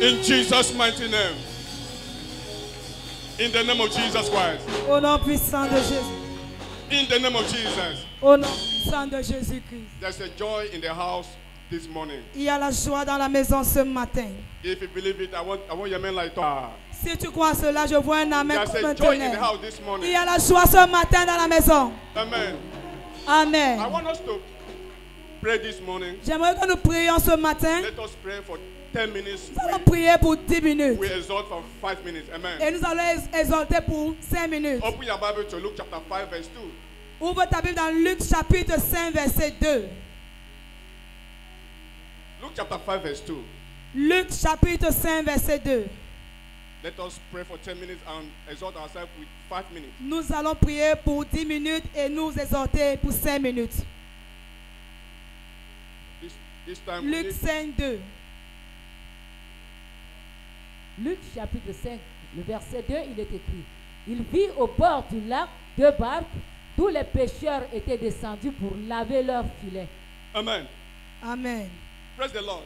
In Jesus' mighty name. In the name of Jesus Christ. Au nom puissant de Jésus. In the name of Jesus. Au nom puissant de Jésus-Christ. There's a joy in the house this morning. Il y a la joie dans la maison ce matin. If you believe it, I want your men like that. Si tu crois cela, je vois un amen There's comme a un joy in the tonnerre. house this morning. Il y a la joie ce matin dans la maison. Amen. Amen. I want us to pray this morning. J'aimerais que nous prions ce matin. Let us pray for 10 minutes. Nous allons prier pour 10 minutes. We exalt for 5 minutes. Amen. Et nous allons exalter pour 5 minutes. Open your Bible to Luke chapter 5 verse 2. Ouvre ta Bible dans Luc chapitre 5 verset 2. Luke chapter 5 verse 2. Luc chapitre 5 verset 2. Let us pray for 10 minutes and exalt ourselves with 5 minutes. Nous allons prier pour 10 minutes et nous exalter pour 5 minutes. This time Luc 5, 2. Luc chapitre 5, le verset 2, il est écrit: Il vit au bord du lac 2 barques, d'où les pêcheurs étaient descendus pour laver leurs filets. Amen. Amen. Praise the Lord.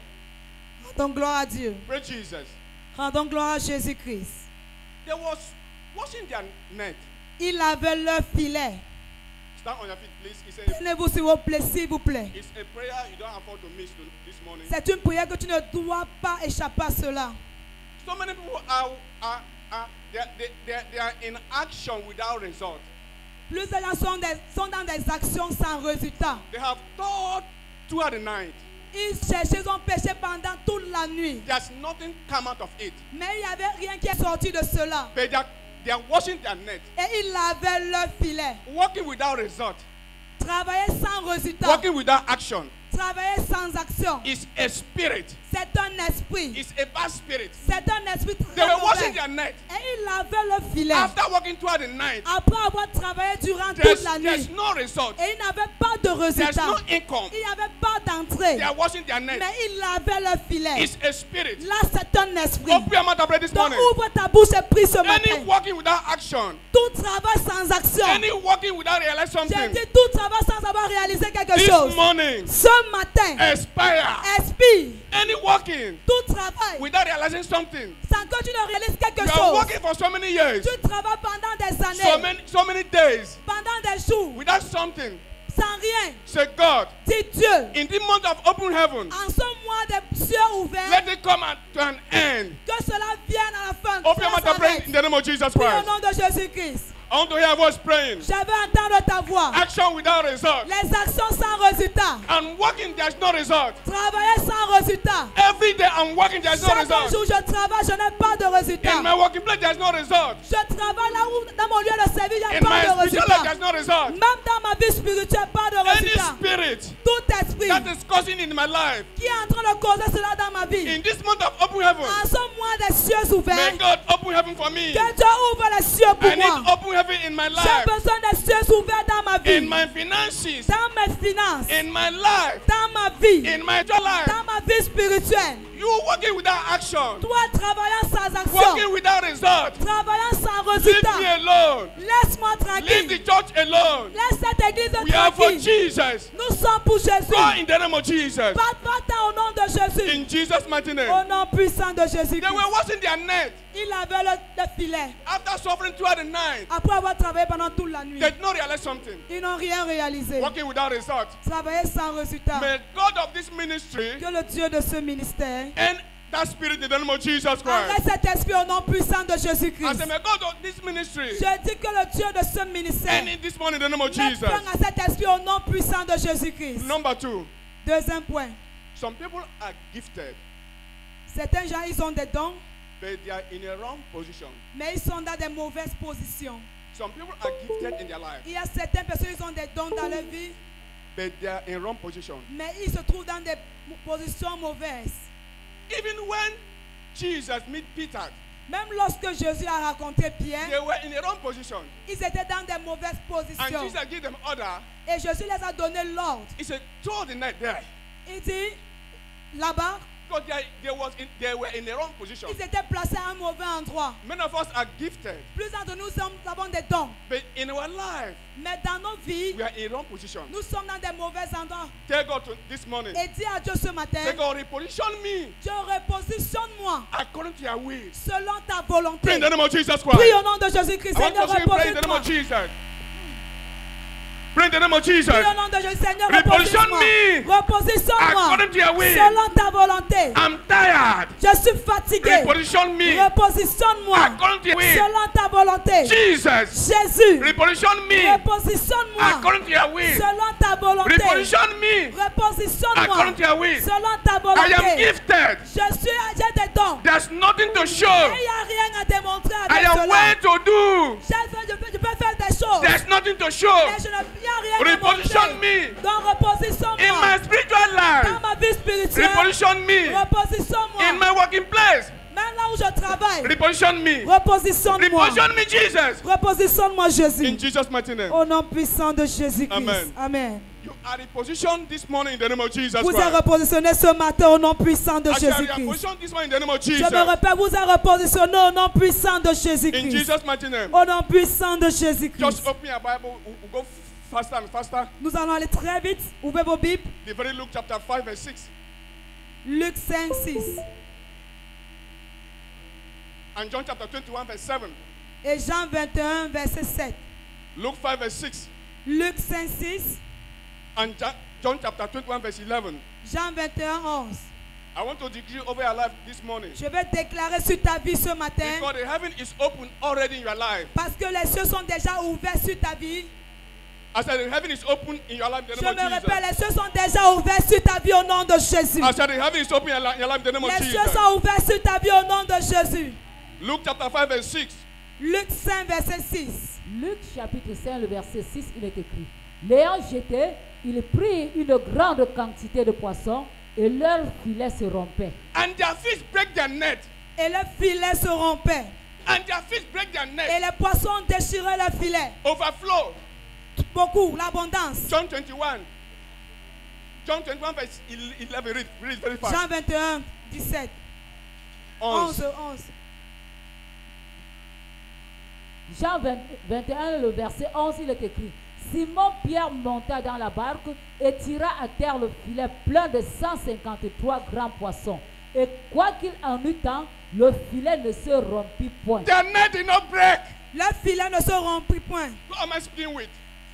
Rendons gloire à Dieu. Praise Jesus. Rendons gloire à Jésus-Christ. They was washing their net. Ils lavaient leur filet. Stand on your feet, please. It's Tenez-vous s'il vous plaît, s'il vous plaît. it's a prayer you don't afford to miss this morning. C'est une prière que tu ne dois pas échapper à cela. So many people they are in action without result. Plusieurs gens sont dans des actions sans résultat. They have thought throughout the night. Ils cherchaient, ils ont péché pendant toute la nuit. There's nothing come out of it. Mais il n'y avait rien qui est sorti de cela. But they are washing their net. Et ils lavaient leur filet. Working without result. Travailler sans résultat. Working without action. Travailler sans action. Is a spirit. C'est un esprit. It's a bad spirit. C'est un esprit They très were mauvais. washing their net. Et ils lavaient leur filet. After working throughout the night, Après avoir travaillé durant toute la there's nuit. no result. Et ils n'avaient pas de There's résultat. no income. Il n'y avait pas d'entrée. They are washing their net. Mais ils lavaient leur filet. It's a spirit. Là, c'est un esprit. Open your mouth and pray this Donc morning. ouvre ta bouche et prie ce Any matin. working without action. Tout travail sans action. Any working without realizing J'ai something. dit tout travail sans avoir réalisé quelque This chose. morning, Ce matin, expire. expire. Any working Tout travail without realizing something. sans que tu ne réalises quelque You are chose. working for so many years, Tu travailles pendant des années, so many days pendant des jours, without something. sans rien. Say, God, Dis Dieu, in the month of open heaven, en ce mois des cieux ouverts, let it come to an end. que cela vienne à la fin. Open your Cela mouth and pray s'arrête. in the name of Jesus Prie au Christ. nom de Jésus-Christ. I want to hear a voice praying. Je veux entendre ta voix. Action without result. Les actions sans résultat. I'm working, there's no result. Travailler sans résultat. Every day I'm working, there's no Chaque result. jour je travaille, je n'ai pas de résultat. In my working place, there's no result. Je travaille là où, dans mon lieu de service, il n'y a In pas my de spiritual résultat. life, there's no result. Même dans ma vie spirituelle, pas de Any résultat. spirit Tout esprit that is causing in my life, qui est en train de causer cela dans ma vie. in this month of open heaven, En ce mois des cieux may ouverts, God open heaven for me. que Dieu ouvre les cieux pour I moi. need open heaven in my J'ai life, besoin des cieux ouverts dans ma vie. in my finances, Dans mes finances. in my life, Dans ma vie. in my life. Dans ma vie spirituelle. You working without action, Toi travaillant sans action. working without result. Travaillant sans Leave résultat. me alone. Laisse-moi Leave the tranquille. church alone. Laisse cette église We are for tranquille. Jesus. Nous sommes pour Jésus. Go in the name of Jesus. Va-t'en au nom de Jésus. In Jesus' mighty name. Au nom puissant de Jésus. They were washing their net Il avait le filet. after suffering throughout the night. Après avoir travaillé pendant toute la nuit. They did not realize something. Ils n'ont rien réalisé. Working without result. Travailler sans résultat. May God of this ministry Que le Dieu de ce ministère and that spirit in the name of Jesus arrête Christ. cet esprit au nom puissant de I Jésus-Christ. say, may God of this ministry Je dis que le Dieu de ce ministère and in this morning in the name of mette Jesus. fin à cet esprit au nom puissant de Jésus-Christ. Number 2, Deuxième point. some people are gifted, Certains gens, ils ont des dons, but they are in a wrong position. mais ils sont dans des mauvaises positions. Some people are gifted in their life, Il y a certaines personnes, ils ont des dons dans leur vie, but they are in wrong position. mais ils se trouvent dans des positions mauvaises. Even when Jesus met Peter, Même lorsque Jésus a rencontré Pierre, they were in a wrong position. ils étaient dans des mauvaises And positions. Jesus gave them order. Et Jésus les a donné l'ordre. He said, throw the net there. Il dit, là-bas, Because they were in the wrong position. Ils étaient placés à un mauvais endroit. Many of us are gifted, Plus d'entre nous avons des dons. but in our life, Mais dans nos vies, we are in wrong position. nous sommes dans des mauvais endroits. Tell God this morning, Et dis à Dieu ce matin, say, God, reposition me Dieu, repositionne-moi according to your will. selon ta Pray volonté. in the name of Jesus Prie Christ. au nom de Jésus-Christ. I want Seigneur, to say, pray in the name repositionne-moi. of Jesus. Pray in the name of Jesus. Prie au nom de Jésus. Seigneur, Reposition repositionne-moi. me Repositionne-moi according to your will. selon ta volonté. I'm tired. Je suis fatigué. Reposition me Repositionne-moi according to your will. selon ta volonté. Jesus. Jésus, Reposition me repositionne-moi according to your will. selon ta volonté. Reposition me Repositionne-moi according to your will. selon ta I am volonté. gifted. J'ai des dons. There's nothing to show. Il n'y a rien à démontrer I avec am cela. way to do. Je peux faire des choses. There's nothing to show. Mais il n'y a rien à Reposition montrer. me Donc in repositionne-moi my spiritual dans life. ma vie spirituelle. Reposition me Repositionne-moi in my working place. même là où je travaille. Reposition me. Repositionne-moi. Reposition me, Jesus. Repositionne-moi, In Jésus. Jesus' mighty name. Au nom puissant de Jésus-Christ. Amen. Amen. You are repositioned this morning in the name of Jesus Vous êtes Christ. repositionné ce matin au nom puissant de As you are Jésus-Christ. repositioned this morning in the name of Je Jesus. me répète, vous êtes repositionné au nom puissant de In Jésus-Christ. Jesus' mighty name. Au nom puissant de Jésus-Christ. Just open your Bible. We'll go faster and faster. Nous allons aller très vite. Ouvrez vos Bibles. The very Luke chapter 5 verse 6. Luc 5, 6. And John chapter 21 verse 7. Et Jean 21, verset 7. Luke 5 verse 6. Luc 5, 6. And John chapter 21 verse 11. Jean 21, 11. I want to decree over your life this morning. Je vais déclarer sur ta vie ce matin. Because the heaven is open already in your life. Parce que les cieux sont déjà ouverts sur ta vie. I said the heaven is open in your life in the Je name me of répète, Jesus. les cieux sont déjà ouverts sur ta vie au nom de Jésus. I said the heaven is open in your life in the name of Les cieux Jesus. sont ouverts sur ta vie au nom de Jésus. Luke chapter 5 verse 6. Luc 5, verset 6. Luc chapitre 5, le verset 6, il est écrit. L'ayant jeté, il prit une grande quantité de poissons et leurs filets se rompaient. And their fish break their net. Et le filet se rompait. And their fish break their Et net. les poissons déchiraient le filet. Overflow. Beaucoup, l'abondance. John 21. John 21 verse 11. Read very fast. Jean 21, 17. 11, 11. Jean 21, le verset 11, il est écrit. Simon-Pierre monta dans la barque et tira à terre le filet plein de 153 grands poissons. Et quoi qu'il en eût tant, le filet ne se rompit point. Their net did not break. Le filet ne se rompit point. Who am I speaking with?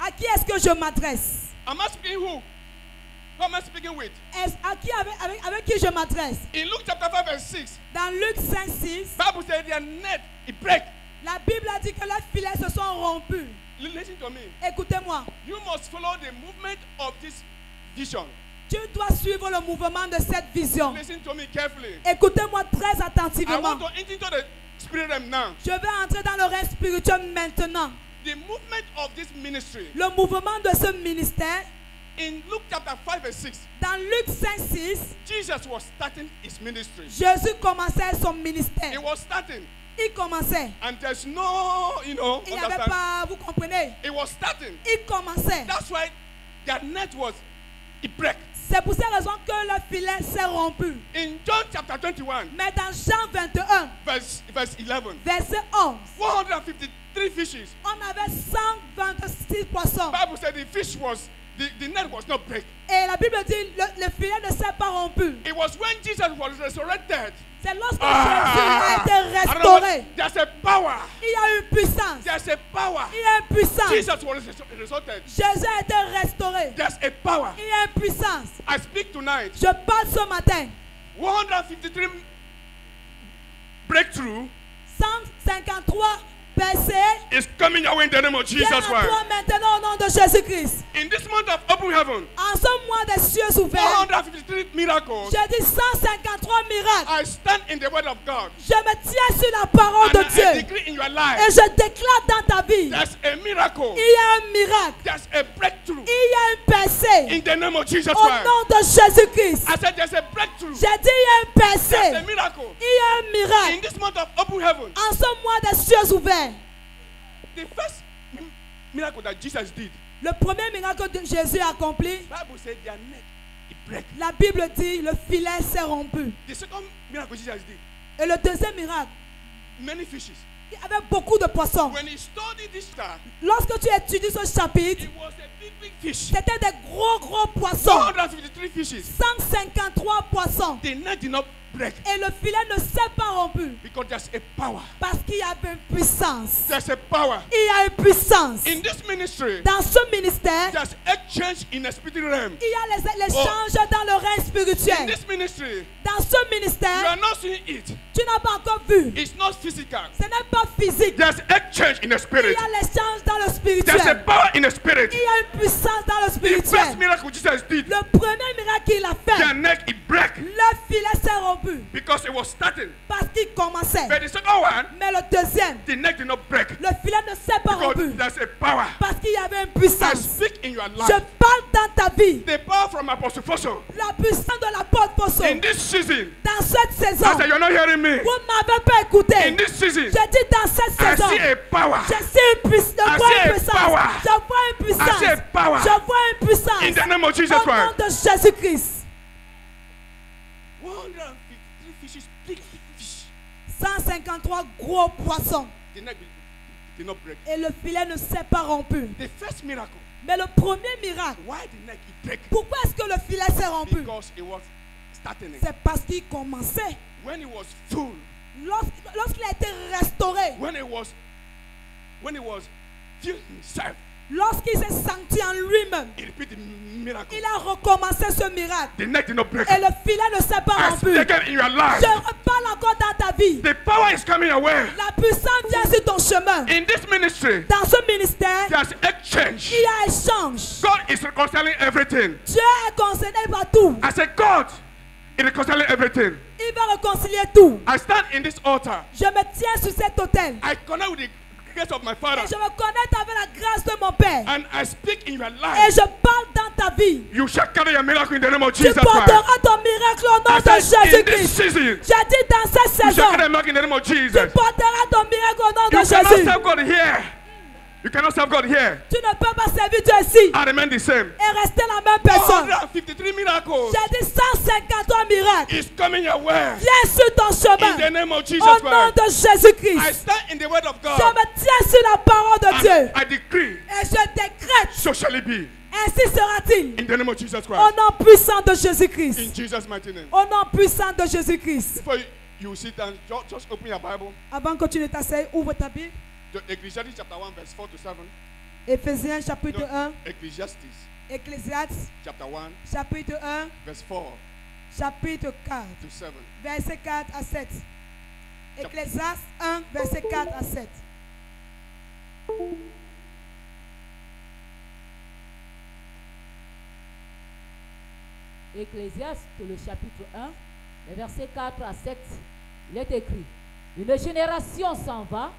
À qui est-ce que je m'adresse? Am I speaking who? Who am I speaking with? À qui, avec qui je m'adresse? In Luke chapter 5 verse 6, Dans Luc 5, 6, Bible says their net it break. la Bible a dit que les filets se sont rompus. Listen to me. Écoutez-moi, You must follow the movement of this vision. tu dois suivre le mouvement de cette vision. Listen to me carefully. Écoutez-moi très I attentivement. want to enter into the spirit realm now. Je vais entrer dans le règne spirituel maintenant. The movement of this ministry. Le mouvement de ce ministère, In Luke chapter 5 verse 6, dans Luc 5, 6, Jesus was starting his ministry. Jésus commençait son He ministère. was starting. Il commençait. And there's no, Il n'y avait understand. pas, vous comprenez? It was starting. Il commençait. That's why their net was, it break. C'est pour cette raison que le filet s'est rompu. In John chapter 21, Mais dans Jean 21, verse 11, verset 11, 453 fishes. on avait 126 poissons. Bible said the fish was, the net was not break. Et la Bible dit le filet ne s'est pas rompu. It was when Jesus was resurrected. C'est lorsque Ah, Jésus a été I don't know, restauré. there's a power. Il y a une puissance. There's a power. Il y a une puissance. Jesus was resurrected. Jésus a été restauré. There's a power. Il y a une puissance. I speak tonight. Je parle ce matin. 153 breakthrough 153 versets. is coming your way in the name of Viens Jesus à toi Christ. maintenant au nom de Jésus-Christ. In this month of open heaven, En ce mois des cieux ouverts, 153 miracles. j'ai dit 153 miracles. I stand in the word of God. Je me tiens sur la parole And de I Dieu. decree in your Et life, je déclare dans ta vie, there's a miracle. il y a un miracle. There's a breakthrough Il y a une percée. in the name of Jesus Au Christ. nom de Jésus-Christ. I said there's a breakthrough. J'ai dit il y a une There's a percée. miracle. Il y a un In miracle. this month of open heaven, En ce mois des cieux ouverts, the first miracle that Jesus did, le premier miracle que Jésus a accompli, Bible said their net it break. La Bible dit le filet s'est rompu. The second miracle Jesus did, Et le deuxième miracle, many fishes. il y avait beaucoup de poissons. When he studied this star, Lorsque tu étudies ce chapitre, it was a big fish. c'était des gros poissons. 153 fishes. 153 poissons. The net did not break Et le filet ne s'est pas rompu. because there's a power. Parce qu'il y avait une puissance. There's a power. Il y a une puissance. In this ministry, Dans ce ministère, there's exchange in the spirit realm. il y a l'échange dans le règne In spirituel. this ministry, Dans ce you ministère, are not seeing it. tu n'as pas encore vu. It's not physical. Ce n'est pas physique. There's exchange in the Il spirit. y a l'échange dans le There's a spirituel. power in the spirit. Il y a une puissance dans le The first spirituel. miracle Jesus did, Le premier miracle qu'il a their fait, neck it break le filet s'est rompu because it was starting. parce qu'il commençait. But the second one, Mais le deuxième, the neck did not break le filet ne s'est pas because rompu there's a power. parce qu'il y avait une I puissance. speak in your Je life. parle dans ta vie. The power from Apostle Fosso. La puissance de l'apôtre Fosso. In this season, Dans cette saison, I said, you're not hearing me. vous ne m'avez pas écouté. In this season, Je dis dans cette I saison, see a power. je sais une puissance. Je I vois see une a puissance. power. Je vois une I see a puissance. power. Je vois une puissance. In the name of Jesus Au nom Christ. de Jésus-Christ. 153 fishes, big fish. 153 gros poissons. The neck did not break. Et le filet ne s'est pas rompu. The first miracle, Mais le premier miracle, why the neck it break? pourquoi est-ce que le filet s'est rompu? Because it was starting. C'est parce qu'il commençait. When it was full, Lorsqu'il a été restauré, when it was filled himself, lorsqu'il s'est senti en lui-même, he repeated the miracle. il a recommencé ce miracle. The neck did not break. Et le filet ne s'est pas I rompu. speak again in your life. Je reparle encore dans ta vie. The power is coming away. La puissance vient sur ton chemin. In this ministry, Dans ce ministère, there's exchange. il y a échange. God is reconciling everything. Dieu est concerné par tout. I said, God is reconciling everything. Il va réconcilier tout. I stand in this altar. Je me tiens sur cet autel. I connect with the grace of my Father. Et je me connecte avec la grâce de mon Père. And I speak in your Et life. je parle dans ta vie. You shall carry your miracle in the name of Tu Jesus Christ. porteras ton miracle au nom I de said, in this Jésus-Christ. season, J'ai dit dans cette you shall saison, carry a miracle in the name of tu Jesus. porteras ton miracle au nom de You cannot Jésus. serve God here. You cannot serve God here Tu ne peux pas servir Dieu ici and remain the same. et rester la même personne. 153 miracles J'ai dit 153 miracles. is coming your way. Viens sur ton In chemin. the name of Jesus Au nom Christ. de I Jésus-Christ. stand in the word of Je God. me tiens sur la parole de Dieu. And I decree, Et je décrète, so shall it be. ainsi sera-t-il. In the name of Jesus Au Christ. nom puissant de In Jésus-Christ. Jesus' mighty name. Au nom puissant de Jésus-Christ. Before you sit down, just open your Bible. Avant que tu ne t'asseyes, ouvre ta Bible. Ecclesiastes chapter 1, verse 4 to 7. Éphésiens chapitre 1. Ecclesiastes Ecclésiastes chapter 1, chapitre 1. verse 4 Chapitre 4. to 7. Verset 4 à 7. Ecclésiastes 1, verset 4 à 7. Ecclésiaste, le chapitre 1, les versets 4 à 7, il est écrit: une génération s'en va,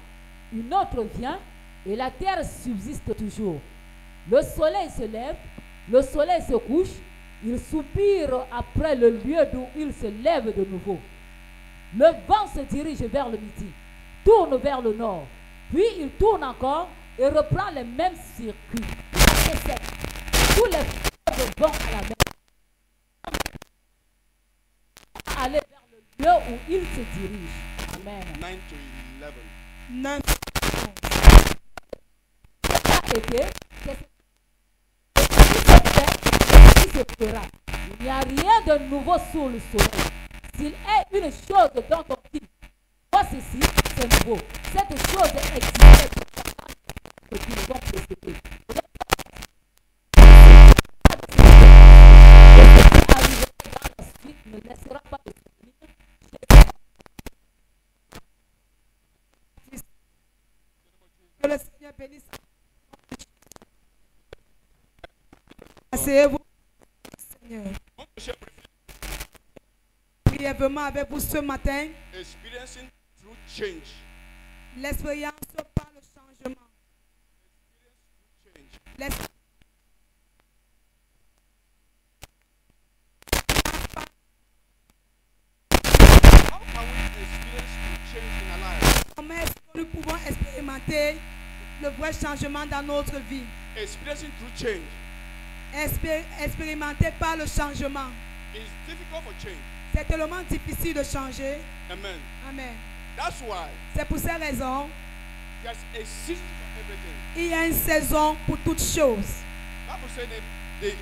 une autre vient, et la terre subsiste toujours. Le soleil se lève, le soleil se couche, il soupire après le lieu d'où il se lève de nouveau. Le vent se dirige vers le midi, tourne vers le nord, puis il tourne encore et reprend les mêmes circuits. Verset 7. Tous les fleuves vont à la mer. Aller vers le lieu où il se dirige. Amen. 9 to 11. 9. Ça a été, c'est ce qui se fera. Il n'y a rien de nouveau sous le soleil. S'il est une chose dont on dit, moi ceci, c'est nouveau. Cette chose existait que qui nous ont précédés. Arriver dans la suite ne laissera pas de souvenir. Que le Seigneur bénisse. Asseyez-vous, Seigneur. Brièvement avec vous ce matin, Experiencing through change. l'expérience par le changement. L'ex- How can we experience through change in our lives? Comment est-ce que nous pouvons expérimenter le vrai changement dans notre vie? Experiencing through change Expérimenter par le changement. It's difficult for change. C'est tellement difficile de changer. Amen. Amen. That's why C'est pour ces raisons, there's a season for everything. il y a une saison pour toutes choses. Bible said the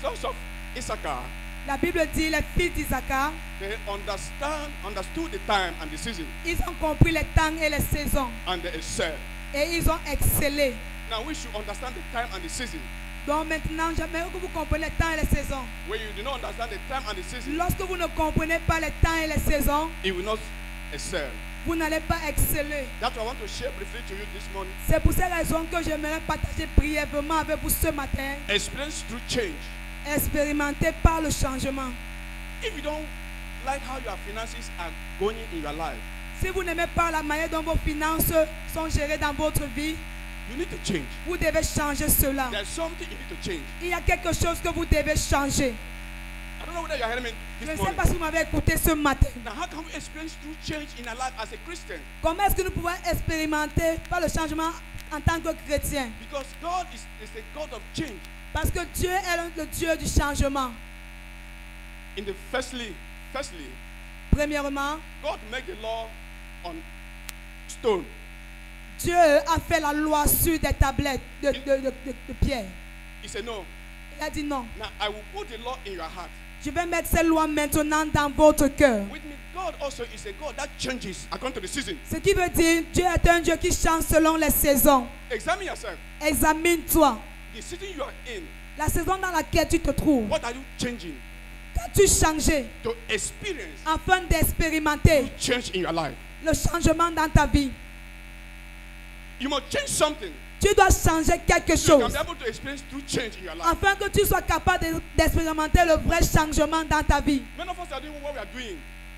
sons of Issachar, La Bible dit les fils d'Isaacar, they understood the time and the season, ils ont compris les temps et les saisons and they excelled. et ils ont excellé. Now we should understand the time and the season. Donc maintenant, j'aimerais que vous compreniez les temps et les saisons. When you do not understand the time and the season, Lorsque vous ne comprenez pas les temps et les saisons, it will not excel. vous n'allez pas exceller. That's what I want to share briefly to you this morning. C'est pour ces raisons que j'aimerais partager brièvement avec vous ce matin. Experience through change. Expérimenter par le changement. If you don't like how your finances are going in your life, Si vous n'aimez pas la manière dont vos finances sont gérées dans votre vie, you need to change. vous devez changer cela. There's something you need to change. Il y a quelque chose que vous devez changer. I don't know whether you're hearing me Je this ne sais morning. pas si vous m'avez écouté ce matin. Now, how can we experience true change in our life as a Christian? Comment est-ce que nous pouvons expérimenter par le changement en tant que chrétien? Because God is a God of change. Parce que Dieu est le Dieu du changement. Firstly, Premièrement, God made the law on stone. Dieu a fait la loi sur des tablettes de pierre. He said, no. Il a dit non. Now, I will put the law in your heart. Je vais mettre ces lois maintenant dans votre cœur. With me, God also is a God that changes according to the season. Ce qui veut dire, Dieu est un Dieu qui change selon les saisons. Examine yourself. Examine-toi. The season you are in, La saison dans laquelle tu te trouves. what are you changing Qu'as-tu changé to experience afin d'expérimenter change in your life? le changement dans ta vie? You must change something. Tu dois changer quelque So you can chose be able to experience true change in your life. afin que tu sois capable d'expérimenter le vrai changement dans ta vie. Many of us are doing what we are doing.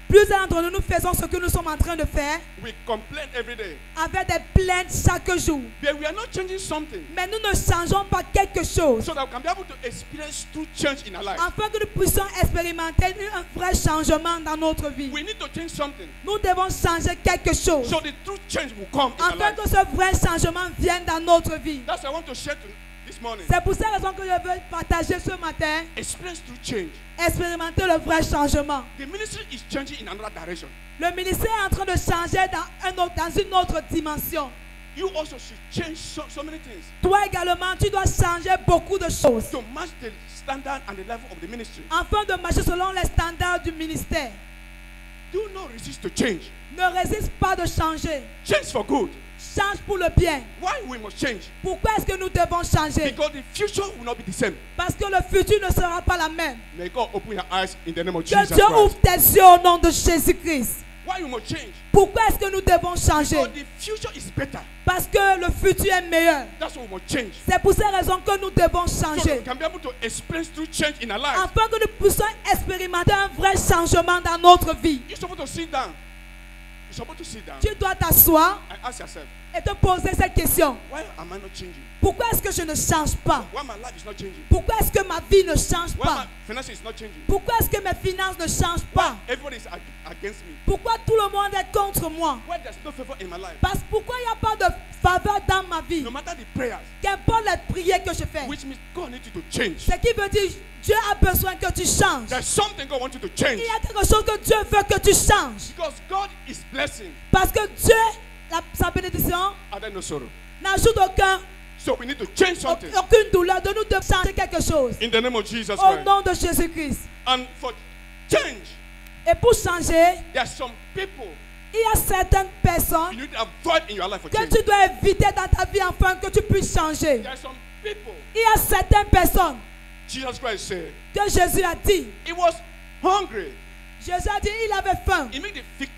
Plusieurs d'entre nous faisons ce que nous sommes en train de faire We complain every day. avec des plaintes chaque jour. But we are not changing something Mais nous ne changeons pas quelque chose so that we can be able to experience true change in our life. afin que nous puissions expérimenter un vrai changement dans notre vie. We need to change something Nous devons changer quelque chose so the true change will come in our afin life. que ce vrai changement vienne dans notre vie. That's what I want to share this morning. C'est pour cette raison que je veux partager ce matin, Experience true change. expérimenter le vrai changement. The ministry is changing in another direction. Le ministère est en train de changer dans une autre dimension. You also should change so many things Toi également, tu dois changer beaucoup de choses to match the standard and the level of the ministry. afin de marcher selon les standards du ministère. Do not resist to change. Ne résiste pas de changer. Change for good. Change pour le bien. Why we must change? Pourquoi est-ce que nous devons changer? Because the future will not be the same. Parce que le futur ne sera pas la même. May God open your eyes in the name of Que Jesus Dieu ouvre Christ. tes yeux au nom de Jésus-Christ. Why we must change? Pourquoi est-ce que nous devons changer? Because the future is better. Parce que le futur est meilleur. That's why we must change. C'est pour ces raisons que nous devons So that we changer. can be able to experience true change in our lives. Afin que nous puissions expérimenter un vrai changement dans notre vie. You're supposed to sit down. You're supposed to sit down Tu dois t'asseoir and ask yourself, et te poser cette question. why am I not changing? Pourquoi est-ce que je ne change pas? Why my life is not changing? Pourquoi est-ce que ma vie ne change Why pas? my finances is not changing? Pourquoi est-ce que mes finances ne changent pas? Everybody is against me. Pourquoi tout le monde est contre moi? Why there's no favor in my life? Parce pourquoi il n'y a pas de faveur dans ma vie? No matter the prayers, Qu'importe les prières que je fais. which means God needs you to change. Ce qui veut dire Dieu a besoin que tu changes. There's something God wants you to change. Il y a quelque chose que Dieu veut que tu changes. Because God is blessing Parce que Dieu, sa bénédiction, and then no sorrow. n'ajoute So we need to change something aucune douleur. De nous de changer quelque chose. in the name of Jesus Au Christ. nom de Jésus-Christ. And for change, Et pour changer, there's some people il y a certaines you personnes need to avoid in your life for que change. tu dois éviter dans ta vie afin que tu puisses changer. There's some people, Il y a certaines personnes Jesus Christ said, que Jésus a dit. he was hungry. Jésus a dit il avait faim. He made the fig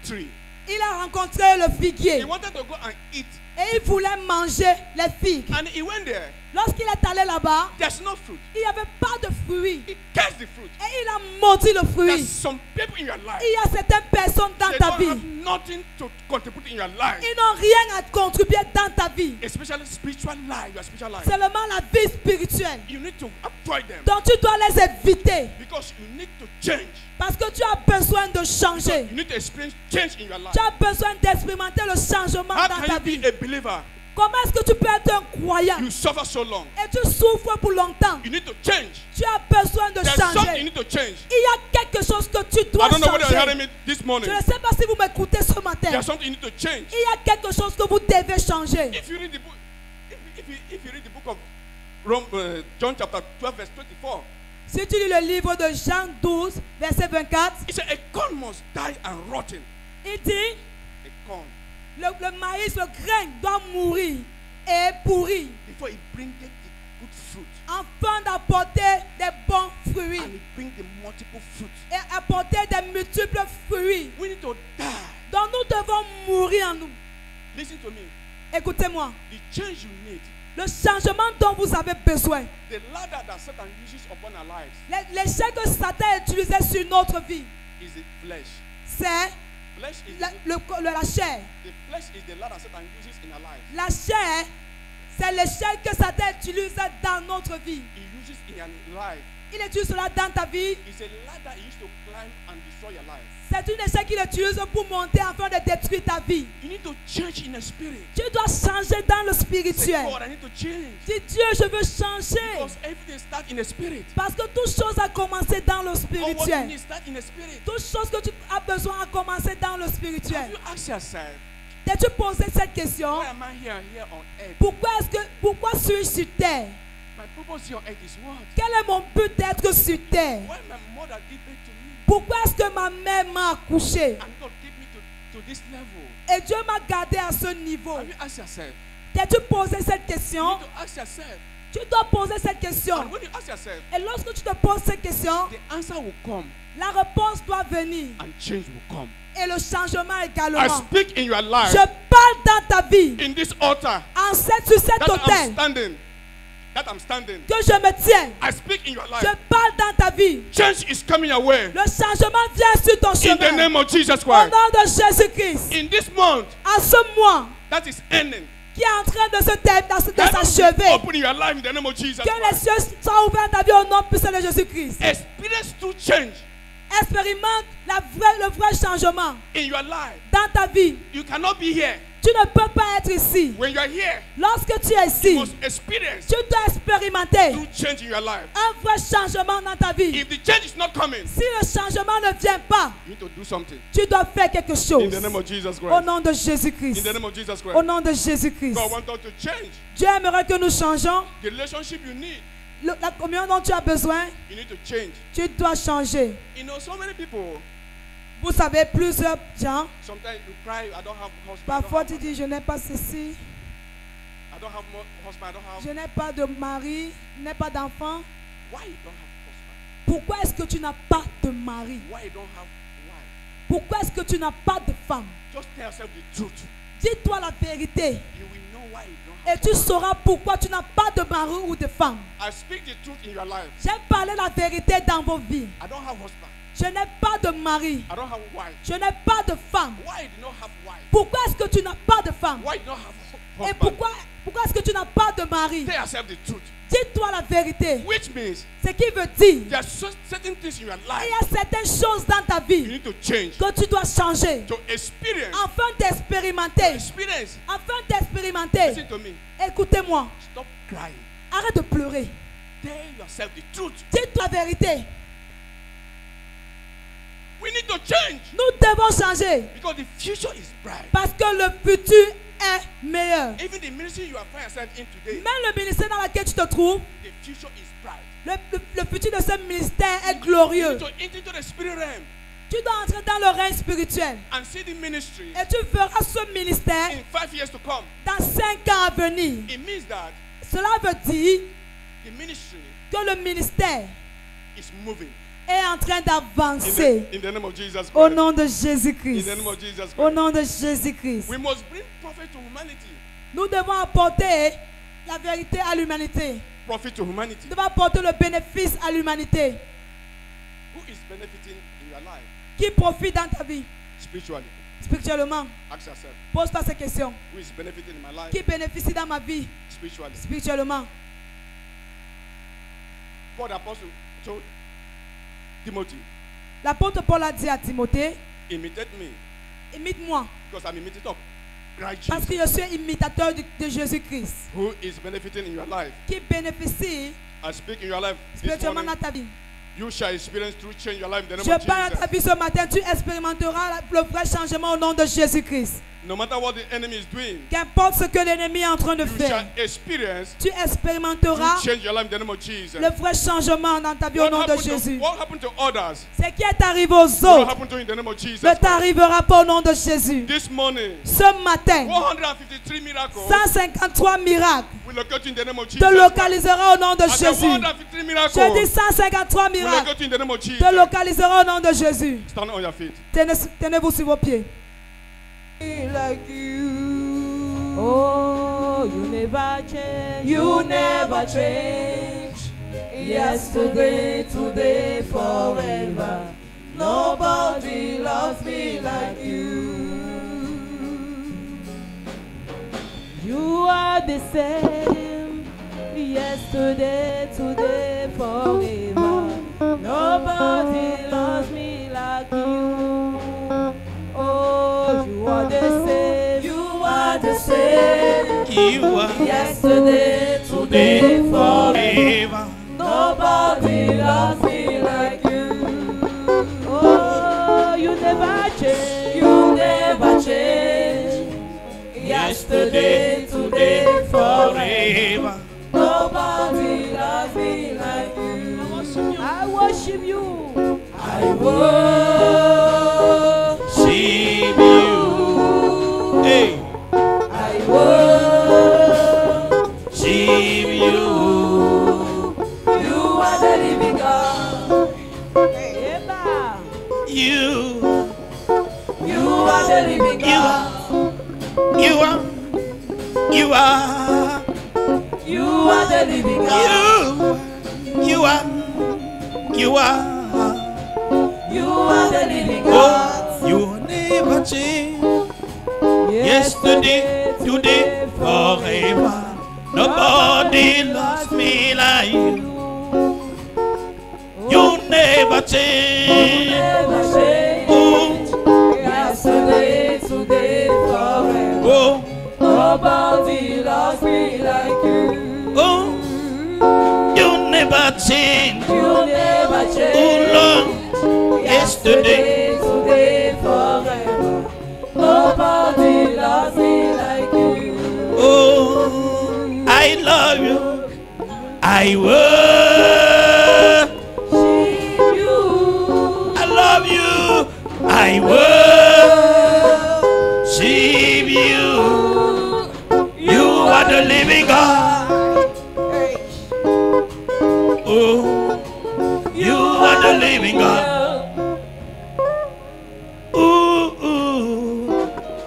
tree. Il a rencontré le figuier. He wanted to go and eat. Et il voulait manger les figues. And he went there. Lorsqu'il est allé là-bas, There's no fruit. il n'y avait pas de fruits. He cursed the fruit. Et il a maudit le There's fruit. some people in your life. Il y a certaines personnes dans They ta don't vie. have nothing to contribute in your life. Ils n'ont rien à contribuer dans ta vie. Especially spiritual life, your spiritual life. Seulement la vie spirituelle. You need to avoid them. Donc tu dois les éviter. Because you need to change. Parce que tu as besoin de changer. You need to experience change in your life. Tu as besoin d'expérimenter le changement How dans can ta you vie. be a believer Comment est-ce que tu peux être un croyant You suffer so long. et tu souffres pour longtemps? You need to change. Tu as besoin de There's something you changer. need to change. Il y a quelque chose que tu I dois don't know whether you're hearing changer. me this morning. Je ne sais pas si vous m'écoutez ce matin. There's something you need to change. Il y a quelque chose que vous devez changer. If you read the book, if you read the book of John chapter 12 verse 24, Si tu lis le livre de Jean 12, verset 24, it says a corn must die and rotten. il dit, A corn le maïs, le grain doit mourir et pourrir before it brings the good fruit afin d'apporter des bons fruits and it brings the multiple fruit. et apporter des multiples fruits. We need to die. Donc nous devons mourir en nous. Listen to me. Écoutez-moi. The change you need, Le changement dont vous avez besoin, the ladder that Satan uses upon our lives, l'échec que Satan a utilisé sur notre vie, is the flesh. c'est Flesh is la chair. the flesh is the ladder Satan uses in our lives. La chair, c'est l'échec que Satan utilise dans notre vie. He uses in your life. Il utilise cela dans ta vie. It's a ladder he used to climb and destroy your life. C'est une échec qu'il utilise pour monter afin de détruire ta vie. You need to change in the spirit. Tu dois changer dans le Say, spirituel. God, I need to change. Dis Dieu, je veux changer. Because everything starts in the spirit. Parce que toute chose a commencé dans le All what you spirituel. need start in the spirit. Toute chose que tu as besoin a commencé dans le Have spirituel. you asked yourself, T'es-tu posé cette question? why am I here on earth? Pourquoi suis-je sur terre? My purpose here on earth is what? Quel est mon but d'être sur terre? Why my mother gave birth to me Pourquoi est-ce que ma mère m'a accouché? and God gave me to this level? Et Dieu m'a gardé à ce niveau. Have you asked yourself? T'es-tu posé cette You question? need to ask yourself. Tu dois poser cette question. And when you ask yourself, Et lorsque tu te poses cette question, the answer will come la réponse doit venir. and change will come. Et le changement I également. speak in your life, Je parle dans ta vie. in this altar Sur cet that I'm autel standing, that I'm standing. que je me tiens. I speak in your life. Je parle dans ta vie. Change is coming your way. Le changement vient sur ton In the chemin. name of Jesus Au Christ. nom de Jésus-Christ. In this month À ce mois that is ending, qui est en train de heaven will s'achever. open in your life in the name of Jesus Que les Christ. cieux soient ouverts dans ta vie au nom puissant de Jésus-Christ. Experience to change Expérimente le vrai changement in your life. dans ta vie. You cannot be here. Tu ne peux pas être ici. When you are here, Lorsque tu es you ici, must experience tu dois expérimenter true change in your life. un vrai changement dans ta vie. If the change is not coming, Si le changement ne vient pas, you need to do something. tu dois faire quelque In chose. the name of Jesus Au Christ. nom de In Jésus-Christ. the name of Jesus Au Christ. nom de Jésus-Christ. God wants us to change. Dieu aimerait que nous changeons. The relationship you need, La communion dont tu as besoin, you need to change. tu dois changer. You know, so many people, Vous savez, plusieurs gens, sometimes you cry, I don't have husband. parfois tu dis, je n'ai pas ceci, I don't have husband, I don't have. je n'ai pas de mari, je n'ai pas d'enfant. Why you don't have husband? Pourquoi est-ce que tu n'as pas de mari? Why you don't have wife? Pourquoi est-ce que tu n'as pas de femme? Just tell yourself the truth. Dis-toi la vérité You will know why you don't et have tu husband. sauras pourquoi tu n'as pas de mari ou de femme. I speak the truth in your life. J'ai parlé la vérité dans vos vies. I don't have husband. Je n'ai pas de mari. I don't have wife. Je n'ai pas de femme. Why you do not have wife? Pourquoi est-ce que tu n'as pas de femme? Why you don't have Et husband? pourquoi est-ce que tu n'as pas de mari? Tell yourself the truth. Dis-toi la vérité. Which means Ce qui veut dire, there are certain things in your il life y a certaines choses dans ta you vie need to change que tu dois changer to experience. afin d'expérimenter. Experience. Afin d'expérimenter. Listen to me. Écoutez-moi. Stop crying. Arrête de pleurer. Tell yourself the truth. Dis-toi la vérité. We need to change Nous devons changer because the future is bright. parce que le futur est meilleur. Even the ministry you have found yourself in today, Même le ministère dans lequel tu te trouves, the future is bright. le futur de ce ministère est You glorieux. need to enter into the spirit realm Tu dois entrer dans le règne spirituel and see the ministry et tu verras ce ministère in 5 years to come. dans 5 ans à venir. It means that Cela veut dire the ministry que le ministère is moving. est en train d'avancer. In the name of Jesus Au Christ. nom de In Jésus-Christ. the name of Jesus Au Christ. nom de Jésus-Christ. We must bring profit to humanity. Nous devons apporter la vérité à l'humanité. Profit to humanity. Nous devons apporter le bénéfice à l'humanité. Who is benefiting in your life Qui profite dans ta vie spiritually? spirituellement? Ask yourself. Pose-toi ces questions. Who is benefiting in my life Qui bénéficie dans ma vie spiritually? spirituellement? Paul the apostle told Timothy, L'apôtre Paul a dit à Timothée, imitate me imite-moi because I'm imitated of Christ Parce que Jesus, je suis imitateur de Jésus-Christ. who is benefiting in your life. Qui bénéficie I speak in your life this spirituellement morning. dans ta vie. You shall experience true change in your life in the name Je of parle à ta Jesus. vie ce matin. Tu expérimenteras le vrai changement au nom de Jésus-Christ. No matter what the enemy is doing, Qu'importe ce que l'ennemi est en train de you faire, shall experience tu expérimenteras true change in your life in the name of Jesus. le vrai changement dans ta vie au nom de Jésus. What happened to others Ce qui est arrivé aux will autres happen to you in the name of Jesus. ne t'arrivera pas au nom de Jésus. This morning, Ce matin, 153 miracles 153 miracles will locate you in the name of Jesus. te localisera au nom de I said Jésus. 153 miracles Je dis 153 will miracles locate you in the name of Jesus. te localisera au nom de Jésus. Stand on your feet. Tenez-vous sur vos pieds. Like you. Oh, you never change. You never change. Yesterday, today, forever. Nobody loves me like you. You are the same. Yesterday, today, forever. Nobody loves me like you. Oh, you are the same. You are the same. You are Yesterday, today, forever. forever. Nobody loves me like you. Oh, you never change. You never change. Yesterday, today, forever. Forever. Nobody loves me like you. I worship you. I worship See you. Hey. I worship See you. you are the living God. Eba. You. You are the living God. You are. You are. You are the living God. You are. You are. You are the living God. Oh, you never change. Yesterday, today, forever. Nobody loves me like you. You never change. Never change. Oh, Yesterday, today, forever. oh, Nobody loves me like you. oh. You never change. You never Oh change. Lord, yesterday. Today, forever. Nobody loves me like you. Oh, I love you. I worship You. I love you. I worship you. You are the living God. Oh, you are the living God. Ooh, ooh.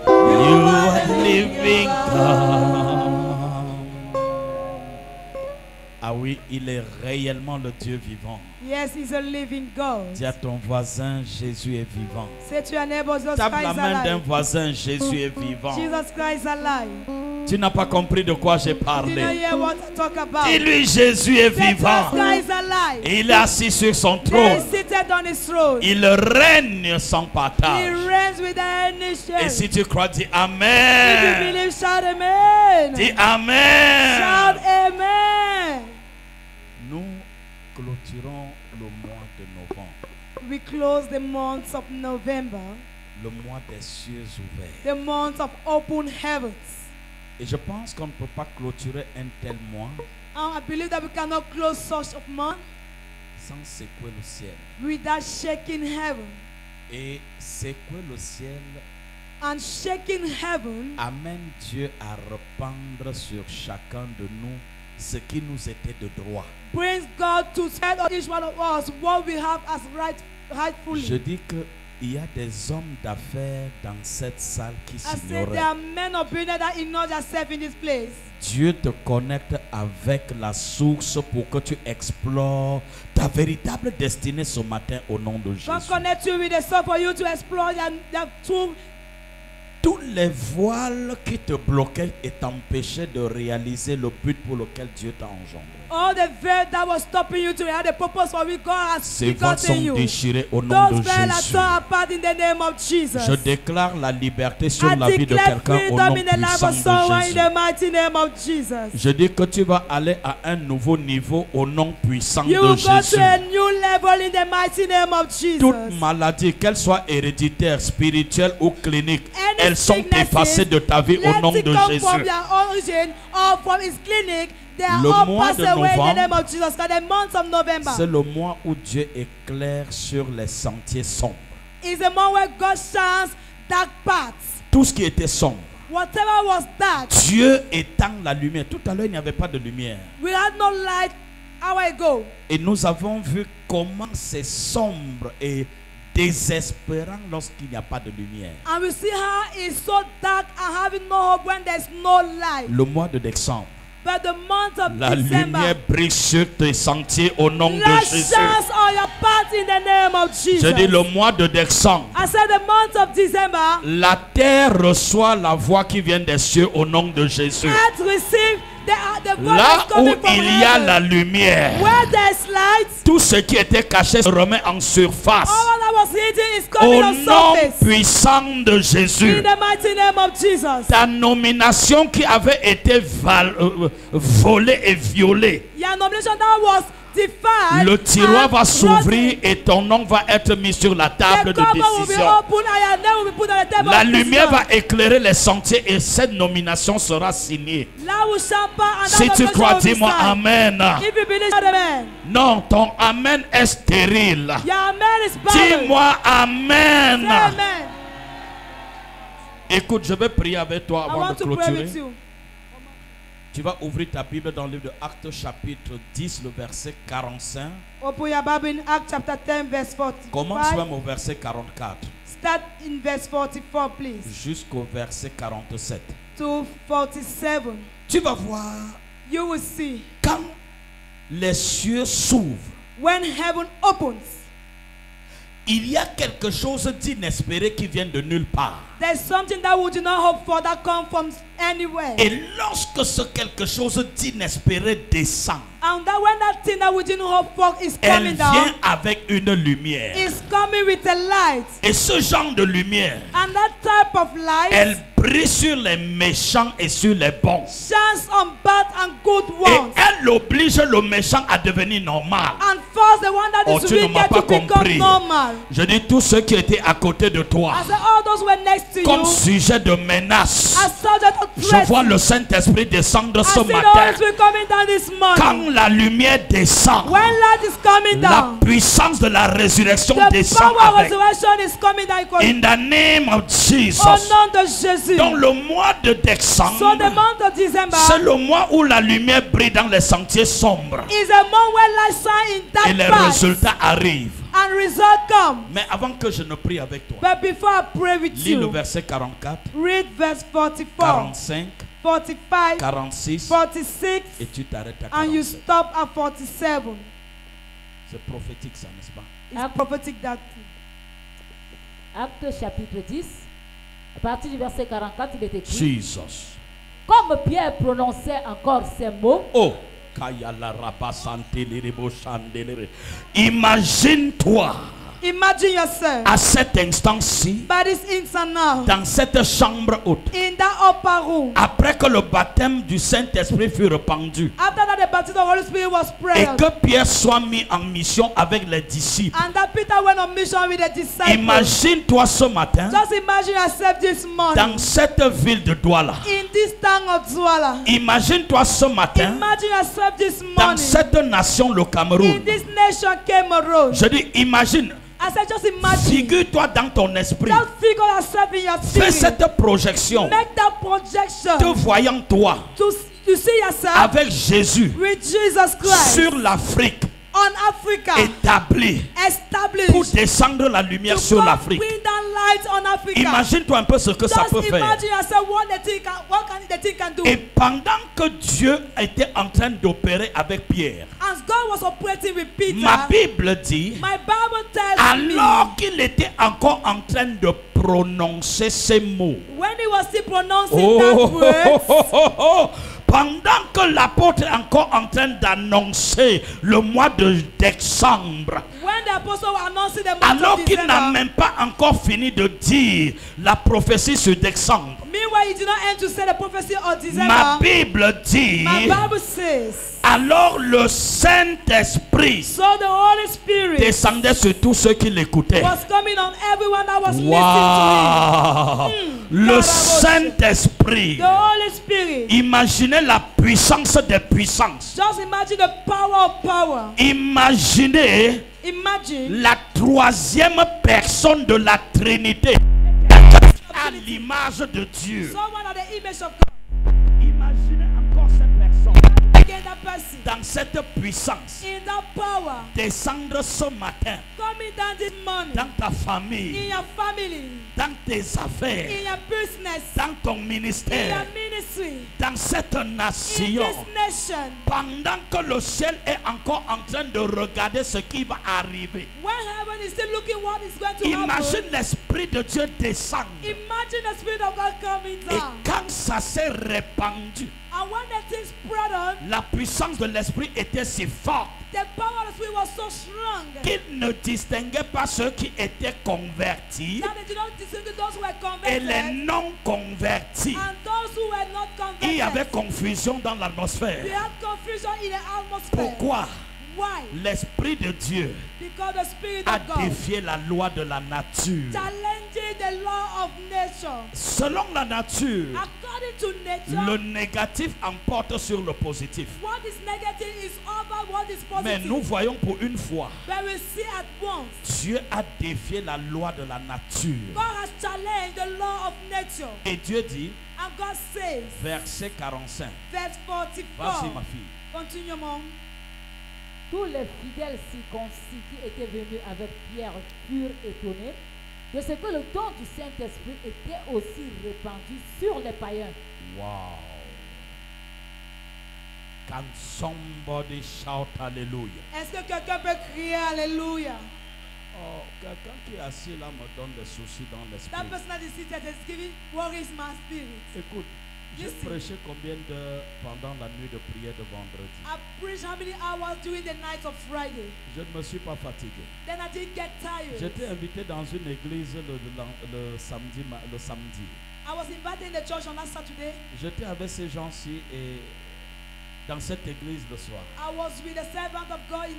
You are the living God. Ah oui, il est réellement le Dieu vivant. Yes, he's a living God. Dis à ton voisin, Jésus est vivant. Say to your neighbor, Jesus Tape la Christ main d'un alive. voisin, Jésus est vivant. Jesus Christ alive. Tu n'as pas compris de quoi j'ai Do you not parlé. hear what I talk about? Dis-lui, Jésus est Say, Jesus vivant. Christ alive. Et il est assis sur son He trône. is seated on his throne. Il règne sans He partage. reigns without any shame. Et si tu crois, dis If you Amen. believe, shout amen. Dis Amen. Shout amen. Nous clôturons le mois de novembre, We close the month of November, le mois des cieux ouverts. the month of open heavens. Et je pense qu'on ne peut pas clôturer un tel mois I believe that we cannot close such a month sans secouer le ciel. without shaking heaven. Et secouer le ciel And shaking heaven amène Dieu à répandre sur chacun de nous ce qui nous était de droit. brings God to tell each one of us what we have as rightfully. Je dis qu'il y a des hommes d'affaires dans cette salle qui I said s'ignoraient. there are men of business that ignore themselves in this place. Dieu te connecte avec la source pour que tu explores ta véritable destinée ce matin au nom de God Jésus. connect you with the soul for you to explore their true tous les voiles qui te bloquaient et t'empêchaient de réaliser le but pour lequel Dieu t'a engendré. All the veil that was stopping you to have the purpose for which God has Ces voiles sont begotten you. déchirées au nom Those de veils are Jésus. torn apart in the name of Jesus. Je déclare la liberté sur I la vie de declare quelqu'un au nom freedom in the life puissant of someone de in Jésus. the mighty name of Jesus. Je dis que tu vas aller à un nouveau niveau au nom puissant You de will go Jésus. to a new level in the mighty name of Jesus. Toute maladie, qu'elle soit héréditaire, spirituelle ou clinique, Any elles sont sicknesses, effacées de ta vie au let nom it de come Jésus. from their origin or from his clinic. They are Le all mois passed de away in the novembre, name of Jesus. For the month of November C'est le mois où Dieu éclaire sur les sentiers sombres. is the month where God shines dark paths. Tout ce qui était sombre, Whatever was dark, Dieu étend la lumière. Tout à l'heure, il n'y avait pas de lumière. we had no light hour ago. Et nous avons vu comment c'est sombre et désespérant lorsqu'il n'y a pas de lumière. And we see how it's so dark and having no hope when there's no light. Le mois de décembre, But the month of la December, lumière brille sur tes sentiers au nom de let Jésus. shines on your path in the name of Jesus. Je dis le mois de décembre, I said the month of December, la terre reçoit la voix qui vient des cieux au nom de Jésus. earth receive the voice Là où coming from il y a heaven. la lumière, Where there's light, tout ce qui était caché se remet en surface. all that was hidden is coming Au on nom surface. puissant de In Jésus. the mighty name of Jesus. Ta nomination qui avait été volée et violée, Your nomination that was defied. le tiroir and va s'ouvrir rotten. et ton nom va être mis sur la The table de cover will be décision. open and your name will be put on the table La of lumière decision. va éclairer les sentiers et cette nomination sera signée. Là où champagne and Si that tu nomination crois, will be dis-moi signed. Amen. If you believe, amen. Non, ton Amen est stérile. Your amen is barren. Dis-moi Amen. Say amen. Écoute, je vais prier avec toi I avant want de to pray clôturer. with you. Tu vas ouvrir ta Bible dans le livre de Actes chapitre 10, le verset 45. Open your Bible in Acts chapter 10 verse 45. Commence même au verset 44 Start in verse 44 please. jusqu'au verset 47. To 47. Tu vas voir You will see quand les cieux s'ouvrent, when heaven opens. il y a quelque chose d'inespéré qui vient de nulle part. There's something that we do not hope for that comes from anywhere. Et lorsque ce quelque chose d'inespéré descend, And that when that thing that we didn't hope for is elle coming down, vient avec une lumière. it's coming with a light. Et ce genre de lumière, And that type of light elle brille sur les méchants et sur les bons. shines on bad and good Et ones. elle oblige le méchant à devenir normal. And force the one that Oh, is tu ne m'as wicked pas to become compris. normal. Je dis tous ceux qui étaient à côté de toi, I said all those who were next to comme you sujet de menace, as subject of je threat. vois le Saint-Esprit descendre I ce see the Holy matin. Spirit coming down this morning. Quand la lumière descend, When light is coming la down, puissance de la résurrection the descend power of avec. resurrection is coming down. In the name of Au Jesus. nom de Jésus. Dans le mois de So the décembre, month of December c'est le mois où la lumière brille dans les sentiers sombres is a month where light shine in et les dark paths résultats arrivent. and result come. Mais avant que je ne prie avec toi, But before I pray with lis le you, verset 44, read verse 44, 45, 45, 46 46, et tu t'arrêtes à and you 47. stop at 47. C'est prophétique ça, n'est-ce pas? It's prophetic that thing. Acte chapitre 10, à partir du verset 44, il est écrit: Jesus. Comme Pierre prononçait encore ces mots, Oh, Kayala Rapa Santelirebo Chandelere. Imagine-toi Imagine yourself à cet instant-ci, by this instant now dans cette chambre haute, in that upper room. après que le baptême du Saint-Esprit fut répandu After that, the baptism of the Holy Spirit was et prayed, que Pierre soit mis en mission avec les disciples. and that Peter went on mission with the disciples. Imagine-toi ce matin Just imagine yourself this morning dans cette ville de Douala. in this town of Douala. Imagine-toi ce matin Imagine yourself this dans morning cette nation, le in Cameroun. this nation, Cameroon. Je dis imagine, I said, just imagine. figure-toi dans ton esprit. Just figure yourself in your Fais spirit. cette projection, Make that projection te voyant toi to see yourself avec Jésus with Jesus Christ sur l'Afrique, on Africa, établi pour established descendre la lumière to sur come l'Afrique. bring down light on Africa. Imagine-toi un peu ce que ça Just peut faire. imagine yourself what the thing can do. Et pendant que Dieu était en train d'opérer avec Pierre, As God was operating with Peter, ma Bible dit, my Bible tells me alors qu'il était encore en train de prononcer ces mots, when was still pronouncing that word, pendant que l'apôtre est encore en train d'annoncer le mois de décembre, when the apostle was announcing the month alors of qu'il n'a December, même pas encore fini de dire la prophétie sur décembre, meanwhile he did not end to say the prophecy of ma December. Bible dit, My Bible says, alors le Saint-Esprit so the Holy Spirit descendait sur tous ceux qui l'écoutaient. was coming on everyone that was Wow. listening Le to Saint-Esprit. him. The Holy Spirit. Imaginez la puissance des puissances. Just imagine the power of power. Imaginez Imagine la troisième personne de la Trinité à l'image de Dieu. someone at the image of God. Imaginez encore cette personne Again, that person dans cette puissance in that power descendre ce matin coming down this morning dans ta in famille, your family, dans tes affaires, in your business, dans ton in ministère, your ministry, dans cette in nation. this nation. Pendant que le ciel est encore en train de regarder ce qui va arriver, When heaven is still looking what is going to imagine happen, l'Esprit de Dieu descendre. imagine the Spirit of God coming Et down. quand ça s'est répandu, And when the things spread on, la puissance de l'Esprit était si forte the power of the Spirit was so strong qu'il ne distinguait pas ceux qui étaient convertis that they did not distinguish those who were et converted les non convertis. and those who were not Il y avait converted. confusion dans We l'atmosphère. had confusion in the atmosphere. Pourquoi? Why? L'Esprit de Dieu Because the Spirit a of God défié la loi de la nature. challenging the law of nature. Selon la nature, According to le nature, négatif emporte sur le positif. what is negative is over what is Mais positive. nous voyons pour une fois, But we see at once, Dieu a défié la loi de la nature. God has challenged the law of nature. Et Dieu dit, And God says, verset 45, verse vas-y 44, ma fille. continue mon. Tous les fidèles circoncis qui étaient venus avec Pierre furent étonnés de ce que le don du Saint-Esprit était aussi répandu sur les païens. Wow. Can somebody shout hallelujah? Est-ce que quelqu'un peut crier Alléluia? Oh, quelqu'un qui est assis là me donne des soucis dans That l'esprit. person that is seated is giving worries my spirit. Écoute, j'ai Listen. prêché combien d'heures pendant la nuit de prière de vendredi? I preached how many hours during the night of Friday? Je ne me suis pas fatigué. Then I didn't get tired. J'étais invité dans une église le samedi. I was invited in the church on that Saturday. J'étais avec ces gens-ci et dans cette église le soir. I was with the servant of God in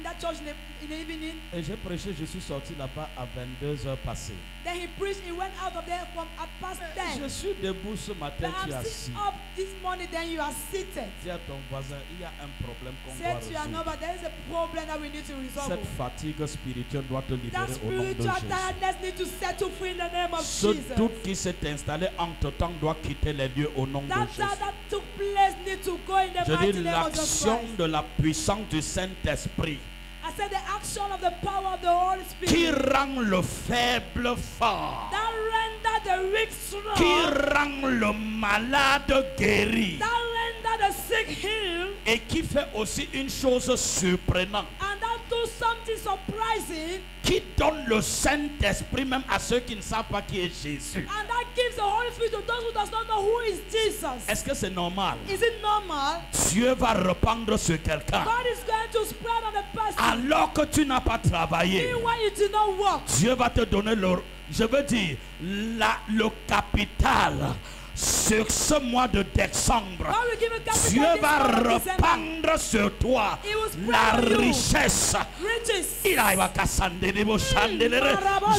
that church in the evening. Et j'ai prêché, je suis sorti là-bas à 22h passées. Then he preached, he went out of there from at past Je 10. suis debout ce matin, But tu es I'm assis. sitting up this morning, then you are seated. Dis à ton voisin, il y a un problème qu'on Say doit to your résoudre. neighbor, there is a problem that we need to resolve. Cette fatigue spirituelle doit te That libérer au nom de spiritual Jésus. tiredness need to settle free in the name of Ce Jesus. doute qui s'est installé entre-temps doit quitter les lieux au nom de That Jésus. that took place need to go in the Je mighty dis name of Jesus l'action Christ. de la puissance du Saint-Esprit I said the action of the power of the Holy qui Spirit rend le faible fort, that render the weak qui strong, rend le malade guéri that render the sick healed, et qui fait aussi une chose surprenante, and that do something surprising, qui donne le Saint-Esprit même à ceux qui ne savent pas qui est Jésus. and that gives the Holy Spirit to those who does not know who is Jesus. Est-ce que c'est normal? Is it normal? Dieu va répandre sur quelqu'un God is going to spread on the person. alors que tu n'as pas travaillé. Meanwhile, you did not work. Dieu va te donner je veux dire, le capital sur ce mois de décembre. God will give you capital Dieu this va month of December. répandre sur toi He will spread la on you richesse. riches.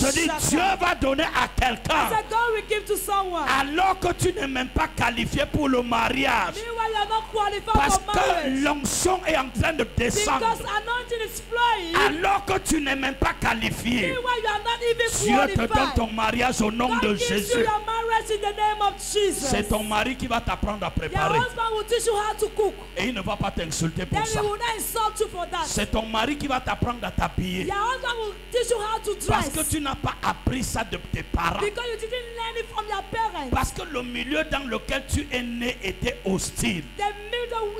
Je dis, Dieu va donner à I quelqu'un said God will give to someone. alors que tu n'es même pas qualifié pour le mariage. Meanwhile, you are not qualified Parce for que marriage. l'onction est en train de descendre. Because anointing is flowing. Alors que tu n'es même pas qualifié. Meanwhile, you are not even Dieu te donne qualified. ton mariage au nom God de gives you Jésus. your marriage in the name of Jesus. C'est ton mari qui va t'apprendre à Your préparer. husband will teach you how to cook. Et il ne va pas t'insulter Then pour he ça. will not insult you for that. C'est ton mari qui va t'apprendre à t'habiller. Your husband will teach you how to Parce dress. que tu n'as pas appris ça de tes parents. Because you didn't learn it from your parents. Parce que le milieu dans lequel tu es né était hostile. The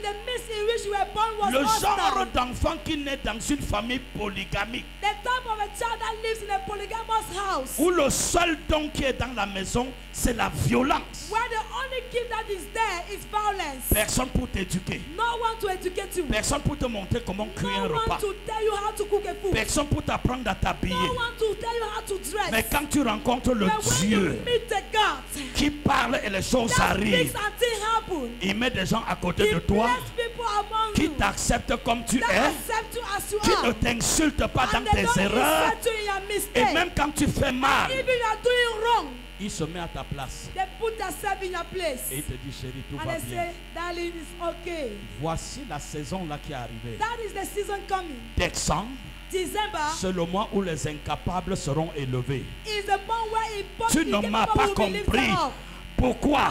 the midst in which you were born was Le genre hostile. d'enfant qui naît dans une famille polygamique, The type of a child that lives in a polygamous house, où le seul don qui est dans la maison, c'est la violence. where the only gift that is there is violence. Personne pour t'éduquer. No one to educate you. Personne pour te montrer comment cuire un No one repas. to tell you how to cook a food. Personne pour t'apprendre à t'habiller. No one to tell you how to dress. Mais quand tu rencontres le But when you Dieu meet a God qui parle et les choses that speaks arrivent, and things happen, il met des gens à côté He de toi bless people among qui you t'acceptent comme tu that es, accept you as you qui ne are. t'insultent pas dans And they don't tes erreurs. insult you in your Et mistake. même quand tu fais mal, Even you are doing wrong, il se met à ta place. they put themselves in your place. Et il te dit, chérie, tout And va they bien. say, darling, it's okay. Voici la saison là qui est arrivée. That is the season coming. Décembre, December c'est le mois où les incapables seront élevés. is the month where Tu ne m'as pas compris pourquoi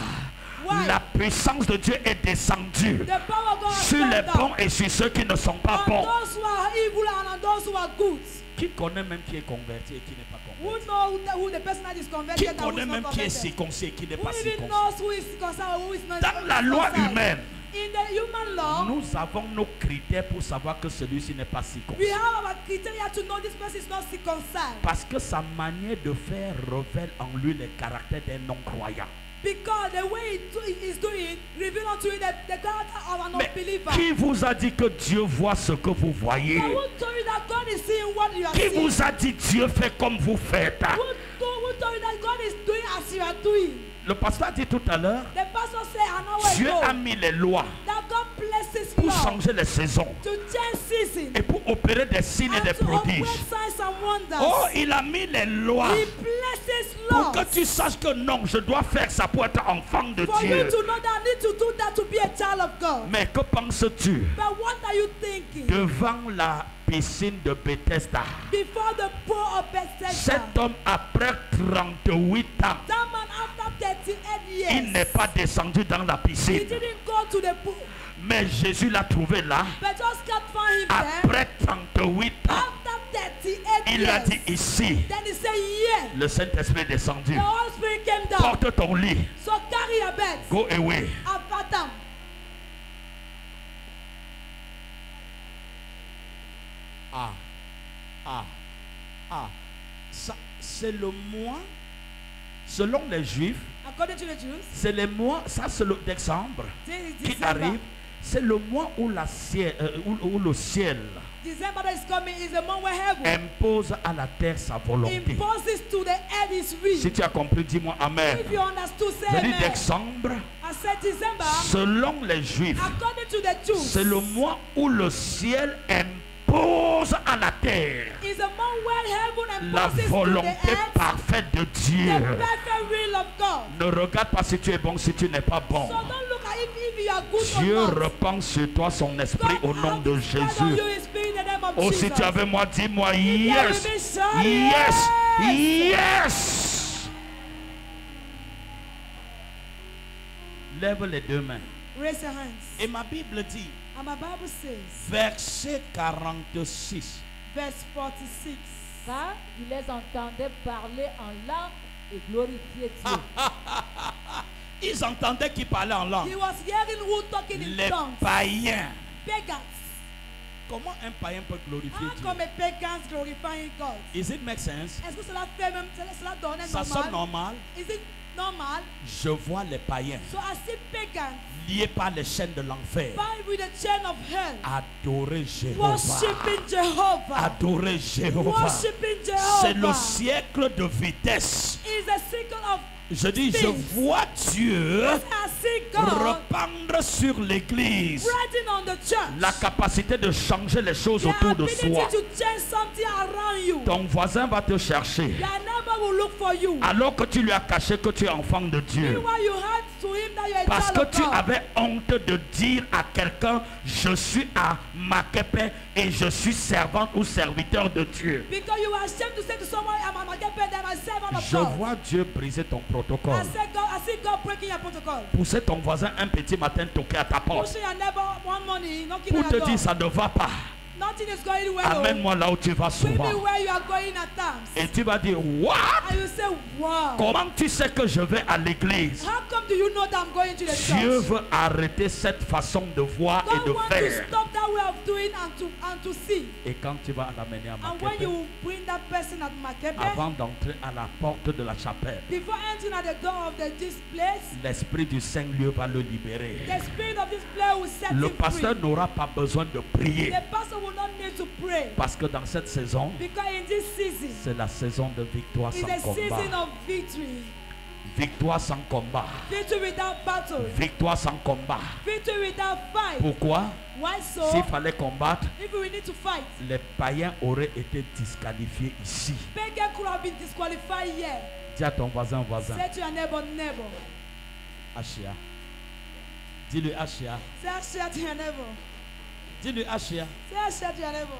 Why? la puissance de Dieu est descendue The power of God has sur come les down bons et sur ceux qui ne sont pas on bons. those who are evil and on those who are good. Qui connaît même qui est converti et qui n'est pas Who converti? know who the person that is Qui converted and who connaît is même not qui est converted? circoncis et qui n'est Who pas even circoncis? knows who is concerned or who is not? Dans la loi concerned? humaine, In the human law, nous avons nos critères pour savoir que celui-ci n'est pas circoncis. we have our criteria to know this person is not circumcised. Parce que sa manière de faire révèle en lui les caractères d'un non-croyant. Because the way he is doing reveal unto you the character of an Mais unbeliever. qui vous a dit que Dieu voit ce que vous voyez? But who told you that God is seeing what you are Qui seeing? vous a dit Dieu fait comme vous faites? Who told you that God is doing as you are doing? Le pasteur a dit tout à l'heure, The pastor said an hour Dieu a ago mis les lois that God places pour law changer les saisons to change season et pour opérer des signes et and des to operate prodiges. signs and wonders. Oh, il a mis les lois He places pour laws que tu saches que non, je dois faire ça pour être enfant de for you Dieu. to know that I need to do that to be a child of God. Mais que penses-tu But what are you thinking? devant la piscine de Bethesda? Before the pool of Bethesda, Cet homme, après 38 ans, that man after 38 years, il n'est pas descendu dans la he piscine. didn't go to the pool. Mais Jésus l'a trouvé là. But just God found him there. Après 38 ans, After 38 il a years, dit ici, then he said, yeah, le Saint-Esprit est descendu. the Holy Spirit came down. Porte ton lit. So carry your bed. Go away. Abatam. Ça, c'est le mois, selon les Juifs, According to the Jews, c'est le mois, ça c'est le décembre this is qui December. arrive. C'est le mois où, où le ciel December that is coming is the month where heaven impose à la terre sa volonté. imposes to the earth his will. Si tu as compris, dis-moi Amen. If you understood, say Je dis amen. décembre, I said December, selon les Juifs, according to the Jews, c'est le mois où le ciel impose à la terre is the month where heaven la imposes to volonté the earth parfaite de the Dieu. perfect will of God. Ne regarde pas si tu es bon, si tu n'es pas bon. So don't look at if you are good Dieu or not. repend sur toi son esprit au nom de Jésus. Jésus. Oh, si tu es avec moi, dis-moi yes, yes, yes. Lève les deux mains. Raise your hands. Et ma Bible dit, And my Bible says, verset 46. verse 46. Car il les entendait parler en langue et glorifier Dieu. Ils entendaient qu'ils parlaient en langue. He was hearing who talking in Les tongues. païens. Pagans. Comment un païen peut glorifier How Dieu? come a pagans glorifying God? Is it make sense? Est-ce que cela fait même, cela donne Ça sonne normal? normal. Is it normal? Je vois les païens So I see pagans liés par les chaînes de l'enfer. bound with the chain of hell, Adorer Jéhovah. worshiping Jehovah. Adorer Jéhovah. Worshiping C'est le Jehovah. siècle de vitesse. Is a cycle of Je dis, je things. vois Dieu I see God rependre sur l'église writing on the church. la capacité de changer les choses The autour de ability soi. to change something around you. Ton voisin va te chercher Your neighbor will look for you. alors que tu lui as caché que tu es enfant de Dieu. Meanwhile, you heard to him that you are a Parce child que of tu God. avais honte de dire à quelqu'un, je suis à Makepe et je suis servante ou serviteur de Dieu. Because you were ashamed to say to someone, I'm a Makepe, I'm a servant of Je God. vois Dieu briser ton protocole. I see God breaking your protocol. Pousser ton voisin un petit matin toquer à ta porte Pushing your neighbor one morning, knocking pour on te your dire door. ça ne va pas. nothing is going well. Amène-moi là où tu vas Bring me souvent. where you are going at times. Et tu vas dire, what? And you say, wow. Comment tu sais que je vais à l'église? How come do you know that I'm going to the Dieu church? veut arrêter cette façon de voir et God de wants to faire. stop that way of doing and to see. Et quand tu vas l'amener à And when Makepe, you bring that person at Makepe, avant d'entrer à la porte de la chapelle, before entering at the door of this place, l'Esprit du Saint-Lieu va le libérer. the spirit of this place will set Le him pasteur free. n'aura pas besoin de prier. The pastor will not need to pray. Parce que dans cette saison, Because in this season, c'est la saison de victoire it's sans a season combat. of victory. Victoire sans combat. Victory without battle. Victoire sans combat. Victory without fight. Pourquoi? Why so? S'il fallait combattre, If we need to fight, les païens auraient été disqualifiés ici. pagan could have been disqualified here. Dis à ton voisin, Say to your neighbor, Achia. Dis-lui Achia. Say Ashia to your neighbor. Dis-lui Achia. Say Ashia to your neighbor.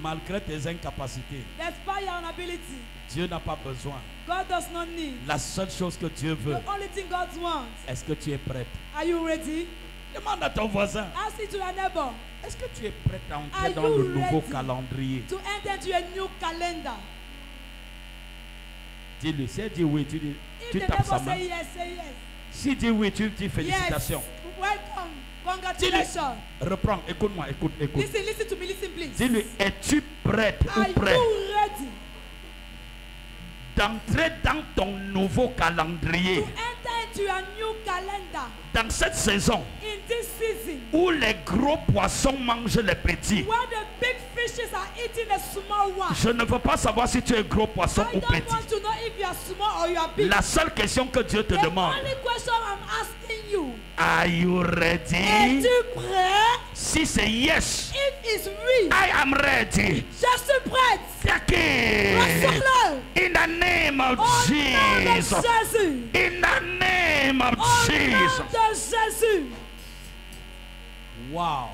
Malgré tes incapacités, Despite your inability, Dieu n'a pas besoin. God does not need. La seule chose que Dieu veut, The only thing God wants. est-ce que tu es prête? Are you ready? Demande à ton voisin, Ask it to your neighbor est-ce que tu es prête à entrer Are dans you le nouveau ready? calendrier? to enter into a new calendar. Dis-lui, si elle dit oui, tu dis, If tu the tapes sa neighbor main. say yes, say yes. Si dit oui, tu dis félicitations. Yes. Welcome. Dis-lui, Congratulations. reprends, écoute-moi, écoute. Listen to me, listen please. Dis-lui, es-tu prête Are ou prêt you ready d'entrer dans ton nouveau to calendrier? enter into your new calendar Dans cette saison in this season où les gros poissons mangent les petits. where the big fishes are eating the small ones? Je ne veux pas savoir si tu es gros poisson I ou don't petit. want to know if you are small or you are big. La seule question que Dieu te The demande, only question I'm asking you, are you ready? es-tu prêt? Si c'est yes, If it's oui, I am ready. je suis prête. Take it. Reçois-le. In the name of Au nom de Jesus. Jésus. In the name of Au nom Jesus. de Jésus. Wow.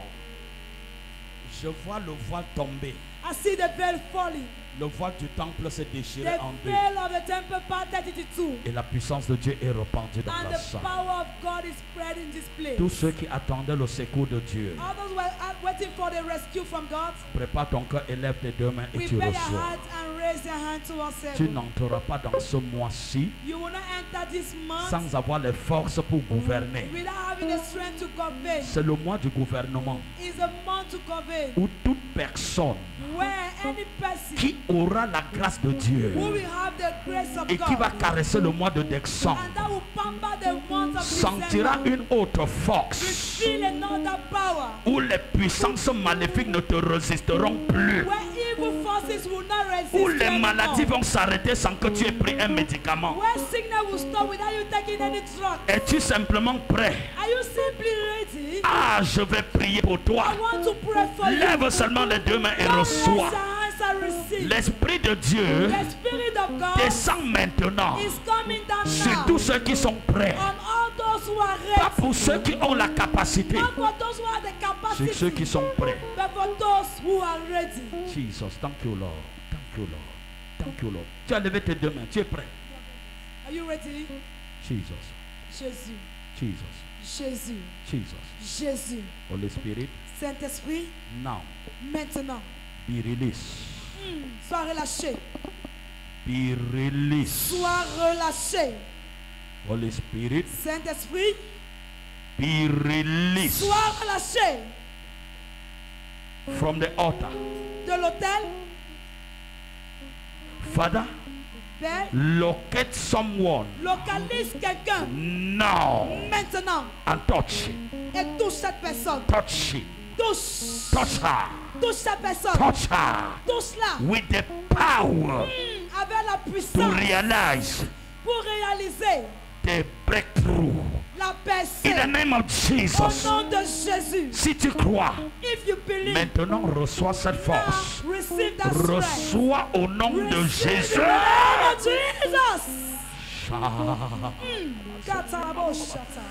Je vois le voile tomber. I see the veil falling. Le voile du temple s'est déchiré The en deux. veil of the temple parted into two. Et la puissance de Dieu est répandue dans And la the salle. power of God is spread in this place. Tous ceux qui attendaient le secours de Dieu, Others were waiting for the rescue from God. prépare ton cœur, élève tes deux mains et tu Prepare your reçois. heart and raise your hand towards Tu heaven. n'entreras pas dans ce mois-ci You will not enter this month sans avoir les forces pour gouverner. without having the strength to govern. C'est le mois du gouvernement It's a month to govern où toute personne where any person qui aura la grâce de Dieu who will have the grace of et qui va God caresser le mois de décembre and that will pamper the month of sentira December une autre will force feel another power où les puissances maléfiques ne te résisteront plus, where evil forces will not resist où you les anymore. maladies vont s'arrêter sans que tu aies pris un médicament. Where sickness will stop without you taking any drug. Es-tu simplement prêt? Are you simply ready? Ah, je vais prier pour toi. I want to pray for you. Lève seulement les deux mains et Don't raise reçois. your hands and receive. L'Esprit de Dieu The Spirit of God descend maintenant is coming down sur now tous ceux qui sont prêts. on all those who are Pas ready. pour ceux qui ont la capacité, Not for those who have the c'est ceux qui capacity, sont prêts. but for those who are ready. Jesus, thank you Lord. Thank you Lord. Thank you Lord. Tu as levé tes deux mains. Tu es prêt. Are you ready? Jesus. Jésus, Jesus. Jésus, Jesus. Jésus. Holy Spirit, Saint-Esprit, now maintenant, be released. sois relâché. Be released. Sois relâché. Holy Spirit, Saint-Esprit, be released sois relâché from the altar. de l'autel. Father, Père, locate someone localise quelqu'un now maintenant and touch it. et touche cette personne. Touch it. Touche. Touch her. Touche cette personne. Touch her Touche-la with the power avec la to puissance realize pour réaliser the breakthrough. la percée. In the name of Au Jesus. nom de Jésus. Si tu crois, If you believe, maintenant reçois cette force. now receive that strength. Reçois au nom de Receive Jésus. the name of Jesus. Sha- Kataraboshata.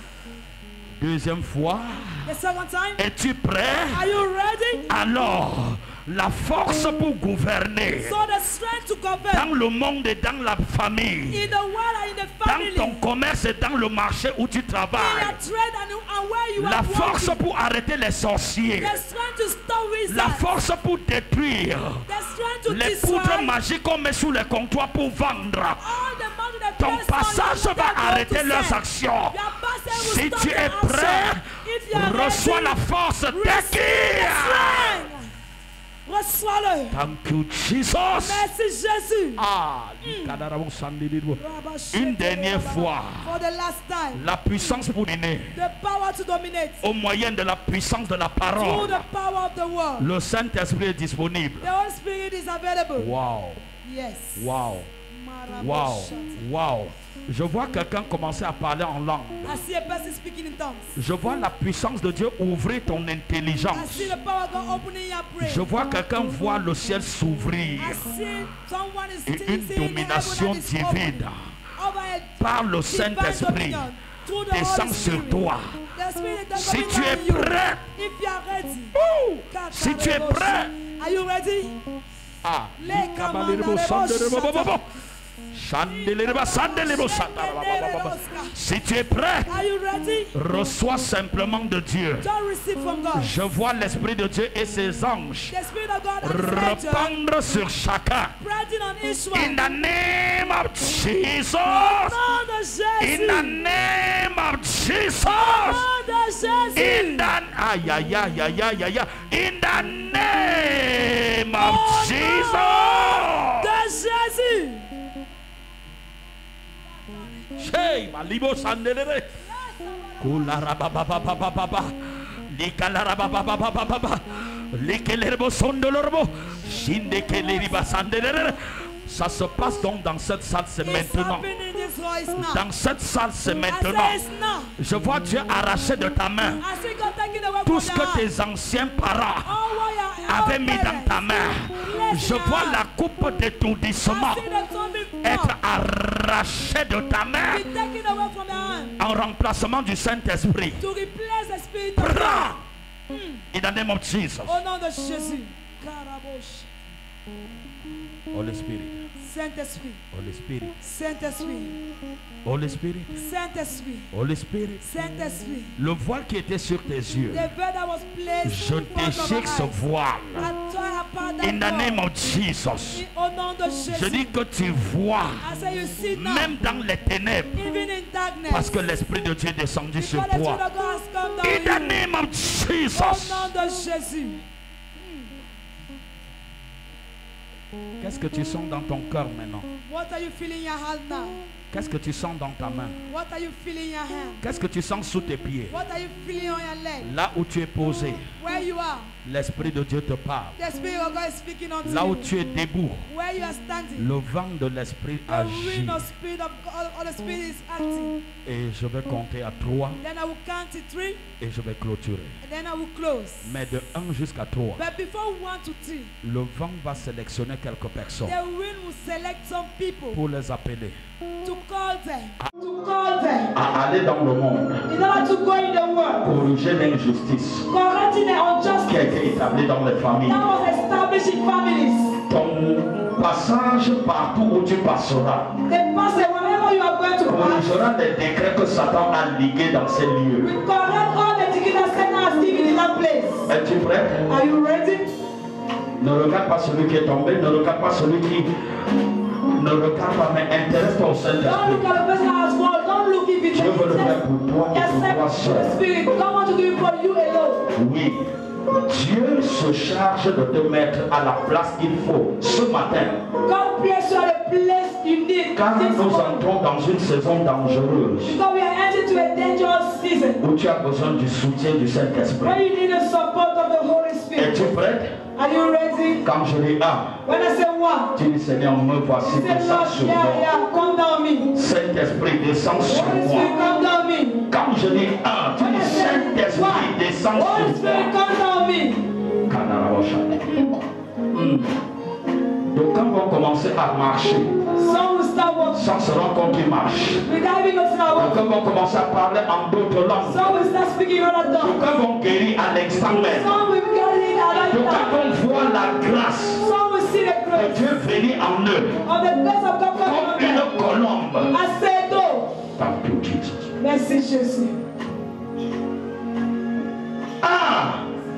Deuxième fois, The second time. es-tu prêt? Are you ready? Alors, la force pour gouverner So the strength to govern. Dans le monde et dans la famille. In the world and in the Dans family. ton commerce et dans le marché où tu In travailles. your trade and where you La are force working. pour arrêter les sorciers. The strength to stop wizards. La force pour détruire The strength to les destroy. poudres magiques qu'on met sous les comptoirs pour vendre. All the money that Ton place on passage you, va they are arrêter going to leurs sell. actions. Your passage will Si stop tu their es action. prêt, If you are reçois ready, la force receive the d'acquérir. strength. Reçois-le. Thank you, Jesus. Merci Jésus. Ah, une dernière fois, For the last time, la puissance pour dominer the power to dominate au moyen de la puissance de la through parole. the power of the word. Le Saint-Esprit est disponible. The Holy Spirit is available. Wow, Yes. wow, wow, wow. Je vois quelqu'un commencer à parler en langue. I see a person speaking in tongues. Je vois la puissance de Dieu ouvrir ton I intelligence. see the power of God opening your brain. Je vois quelqu'un voir le ciel s'ouvrir. I see someone is Et une seeing the domination heaven that is open divine over a par le divine Saint-Esprit dominion through the descend Holy sur Spirit. toi. The Spirit that Si coming tu es on you. prêt, If you are ready. ouh, si tu es prêt, Are you ready? ah, Les commandes, si tu es prêt, Are you ready? reçois simplement de Dieu. Don't receive from God. Je vois l'Esprit de Dieu et ses anges The Spirit of God and His angel répandre sur chacun. spreading on each In one. the name of Jesus. Nom de In Jésus. the name of Jesus. Nom de Jésus. In the aïe, aïe, aïe, aïe, aïe, aïe, in the name of Oh, Jesus. De Jésus. Hey, malibo sandelere. Kulara baba baba baba baba. Likalara baba baba baba baba. Likelebo sondolorbo. Shindekeleriba sandelere. Ça se passe donc dans cette salle, c'est It's maintenant. happening in this voice now. Dans cette salle, c'est I maintenant. say it's now. Je vois Dieu arracher de ta main I see God taking away tout from ce your que hand. tes anciens parents All what your avaient own mis dans ta parents main. placed Je in your vois hand. la coupe d'étourdissement I see the zombie être now arrachée de ta main be taken away from your hand en remplacement du Saint-Esprit. to replace the Spirit of God. Prends in the name of Jesus. Au nom de Jésus. Caraboche. Holy Spirit, Saint-Esprit. Holy Spirit, Saint-Esprit. Holy Spirit, Saint-Esprit. Holy Spirit. Saint-Esprit. Le voile qui était sur tes yeux, The veil that was placed je in front of déchire our ce eyes. voile. I tore apart that In the name veil. of Jesus. Au nom de Je Jésus. dis que tu vois, I say you see now. même dans les ténèbres, Even in darkness. parce que l'Esprit de Dieu est descendu sur Because the Spirit toi. of God has come down In the on you. name of Au Jesus. nom de Jésus. Qu'est-ce que tu sens dans ton cœur maintenant? What are you feeling in your hand now? Qu'est-ce que tu sens dans ta main? What are you feeling in your hand? Qu'est-ce que tu sens sous tes pieds? What are you feeling on your leg? Là où tu es posé, Where you are. l'Esprit de Dieu te parle. The Spirit of God is speaking unto Là où you. tu es debout, Where you are standing. le vent de l'Esprit The agit. wind of Spirit of God, or the Spirit is acting. Et je vais compter à 3 Then I will count to 3 et je vais clôturer. and then I will close. Mais de 1 jusqu'à 3, But before 1 to 3, le vent va sélectionner quelques personnes the wind will select some people pour les appeler to call them. To call them. à aller dans le monde, In order to go in the world. corriger l'injustice Correcting the qui a injustice été établie dans les familles. that was established in families. Ton passage partout où tu passeras The person, wherever you are going to pass, corrigera les décrets que Satan a ligués dans ces lieux. will correct all the things that Satan has given in that place. Es-tu prêt? Are you ready? Ne regarde pas celui qui est tombé, ne regarde pas celui qui... Ne regarde pas, mais intéresse-toi au Don't Saint-Esprit. look at the person that has fallen. Don't look if it's Dieu veut le faire pour toi et pour toi Accept seul. the Spirit. God wants to do it for you alone. Oui, Dieu se charge de te mettre à la place qu'il faut ce matin. God place you at the place you need. Car This nous morning. entrons dans une saison dangereuse Because we are entering to a dangerous season où tu as besoin du soutien du where Saint-Esprit. you need the support of the Holy Spirit. Es-tu prêt? Are you ready? Quand je dis un, When I say 1, tu dis Seigneur, me voici, say descends Lord, sur yeah, moi. yeah, come down me. Saint-Esprit, descends sur Holy moi. Spirit, come down me. Quand je dis un, tu When I dis say Saint-Esprit, 1, descends Holy sur Spirit, moi. come down me. Donc quand vont commencer à marcher, Some will start walking sans se rendre compte qu'ils marchent. without even noticing our Donc walk. quand vont commencer à parler en d'autres langues. Some will start speaking in other Donc tongues. quand vont guérir à l'instant même. Some will get it at Donc that quand time. on voit la grâce Some will see the de Dieu venir en eux of the grace of God comme coming on une colombe. them. I say no. Thank you, Jesus. Merci Jésus.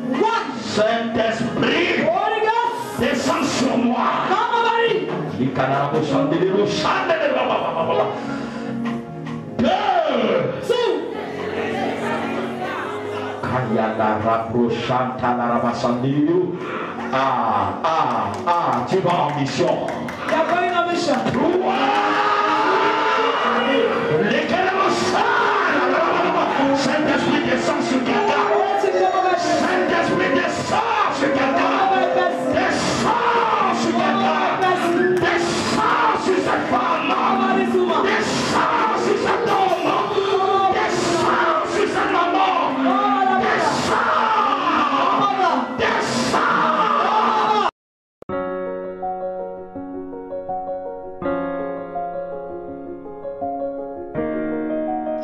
One. Saint-Esprit, Holy Ghost. descends sur moi. Come over me. Tu vas en mission. You are going on mission. Saint-Esprit descend sur quelqu'un. Saint-Esprit descend sur quelqu'un. Descend sur quelqu'un. Descend sur cette femme. Descend sur cet homme. Descend sur cette maman. Descend. Descend.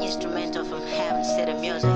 Instrumental from Heaven City Music.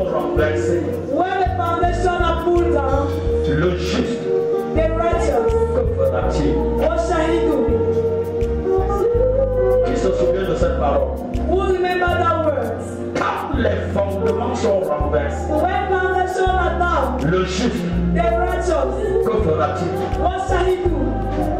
When the foundation are pulled down, Le juste, the righteous, que fera-t-il? what shall he do? Qui se souvient de cette parole? Who remember that words? Quand les fondements sont renversés, When foundation are down, le juste, the righteous, que fera-t-il? what shall he do?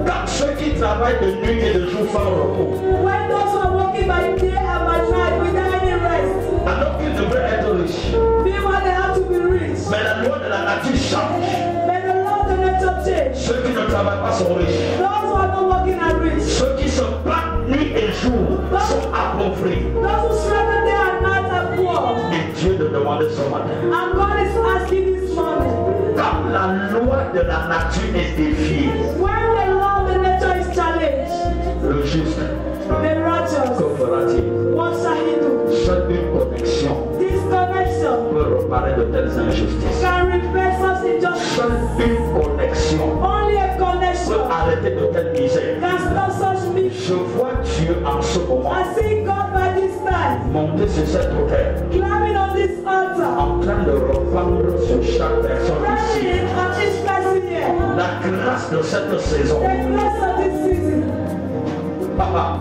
Quand ceux qui travaillent de nuit et de jour sans repos, When those who are walking by day and by night without any rest, alors qu'ils devraient être riches, meanwhile they have to be rich. mais la loi de la nature change. May the Lord the nature change. Ceux qui ne travaillent pas sont riches. Those who are not working are rich. Ceux qui se battent nuit et jour sont appauvris. Those who struggle day and night are poor. Et Dieu te demande ce matin, And God is asking this morning, quand la loi de la nature est défiée, when the law of the nature is challenged, le juste, the righteous, que fera-t-il? what shall he do? Seule une connexion This connection peut réparer de telles injustices. can repair such injustice. Seule une connexion Only a peut connection arrêter de telles misères. can stop such Je mission. vois Dieu en ce moment I see God by this time monter sur cette autel, climbing on this altar, en train de reprendre sur chaque personne ici praying on each person here. la grâce de cette saison. The grace of this season. Papa,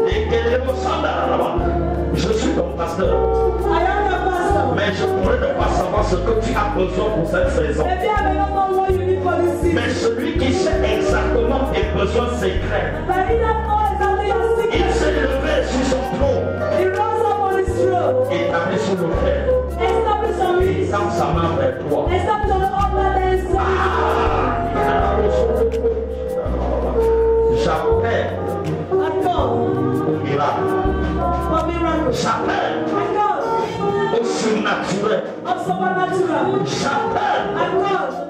et quel est mon sang là-bas? Je suis ton pasteur, I am your pastor. mais je pourrais ne pas savoir ce que tu as besoin pour cette saison. Maybe I may not know what you need for this Mais season. celui qui sait exactement tes besoins secrets, But he doesn't know exactly your il secret. s'est levé sur son trône He rose up on his throne. et t'a mis sur l'autel. Establish on Il me. tend sa main vers toi. Establish on the altar that is J'appelle I go au miracle. for miracles. J'appelle I go au surnaturel. of supernatural. J'appelle I go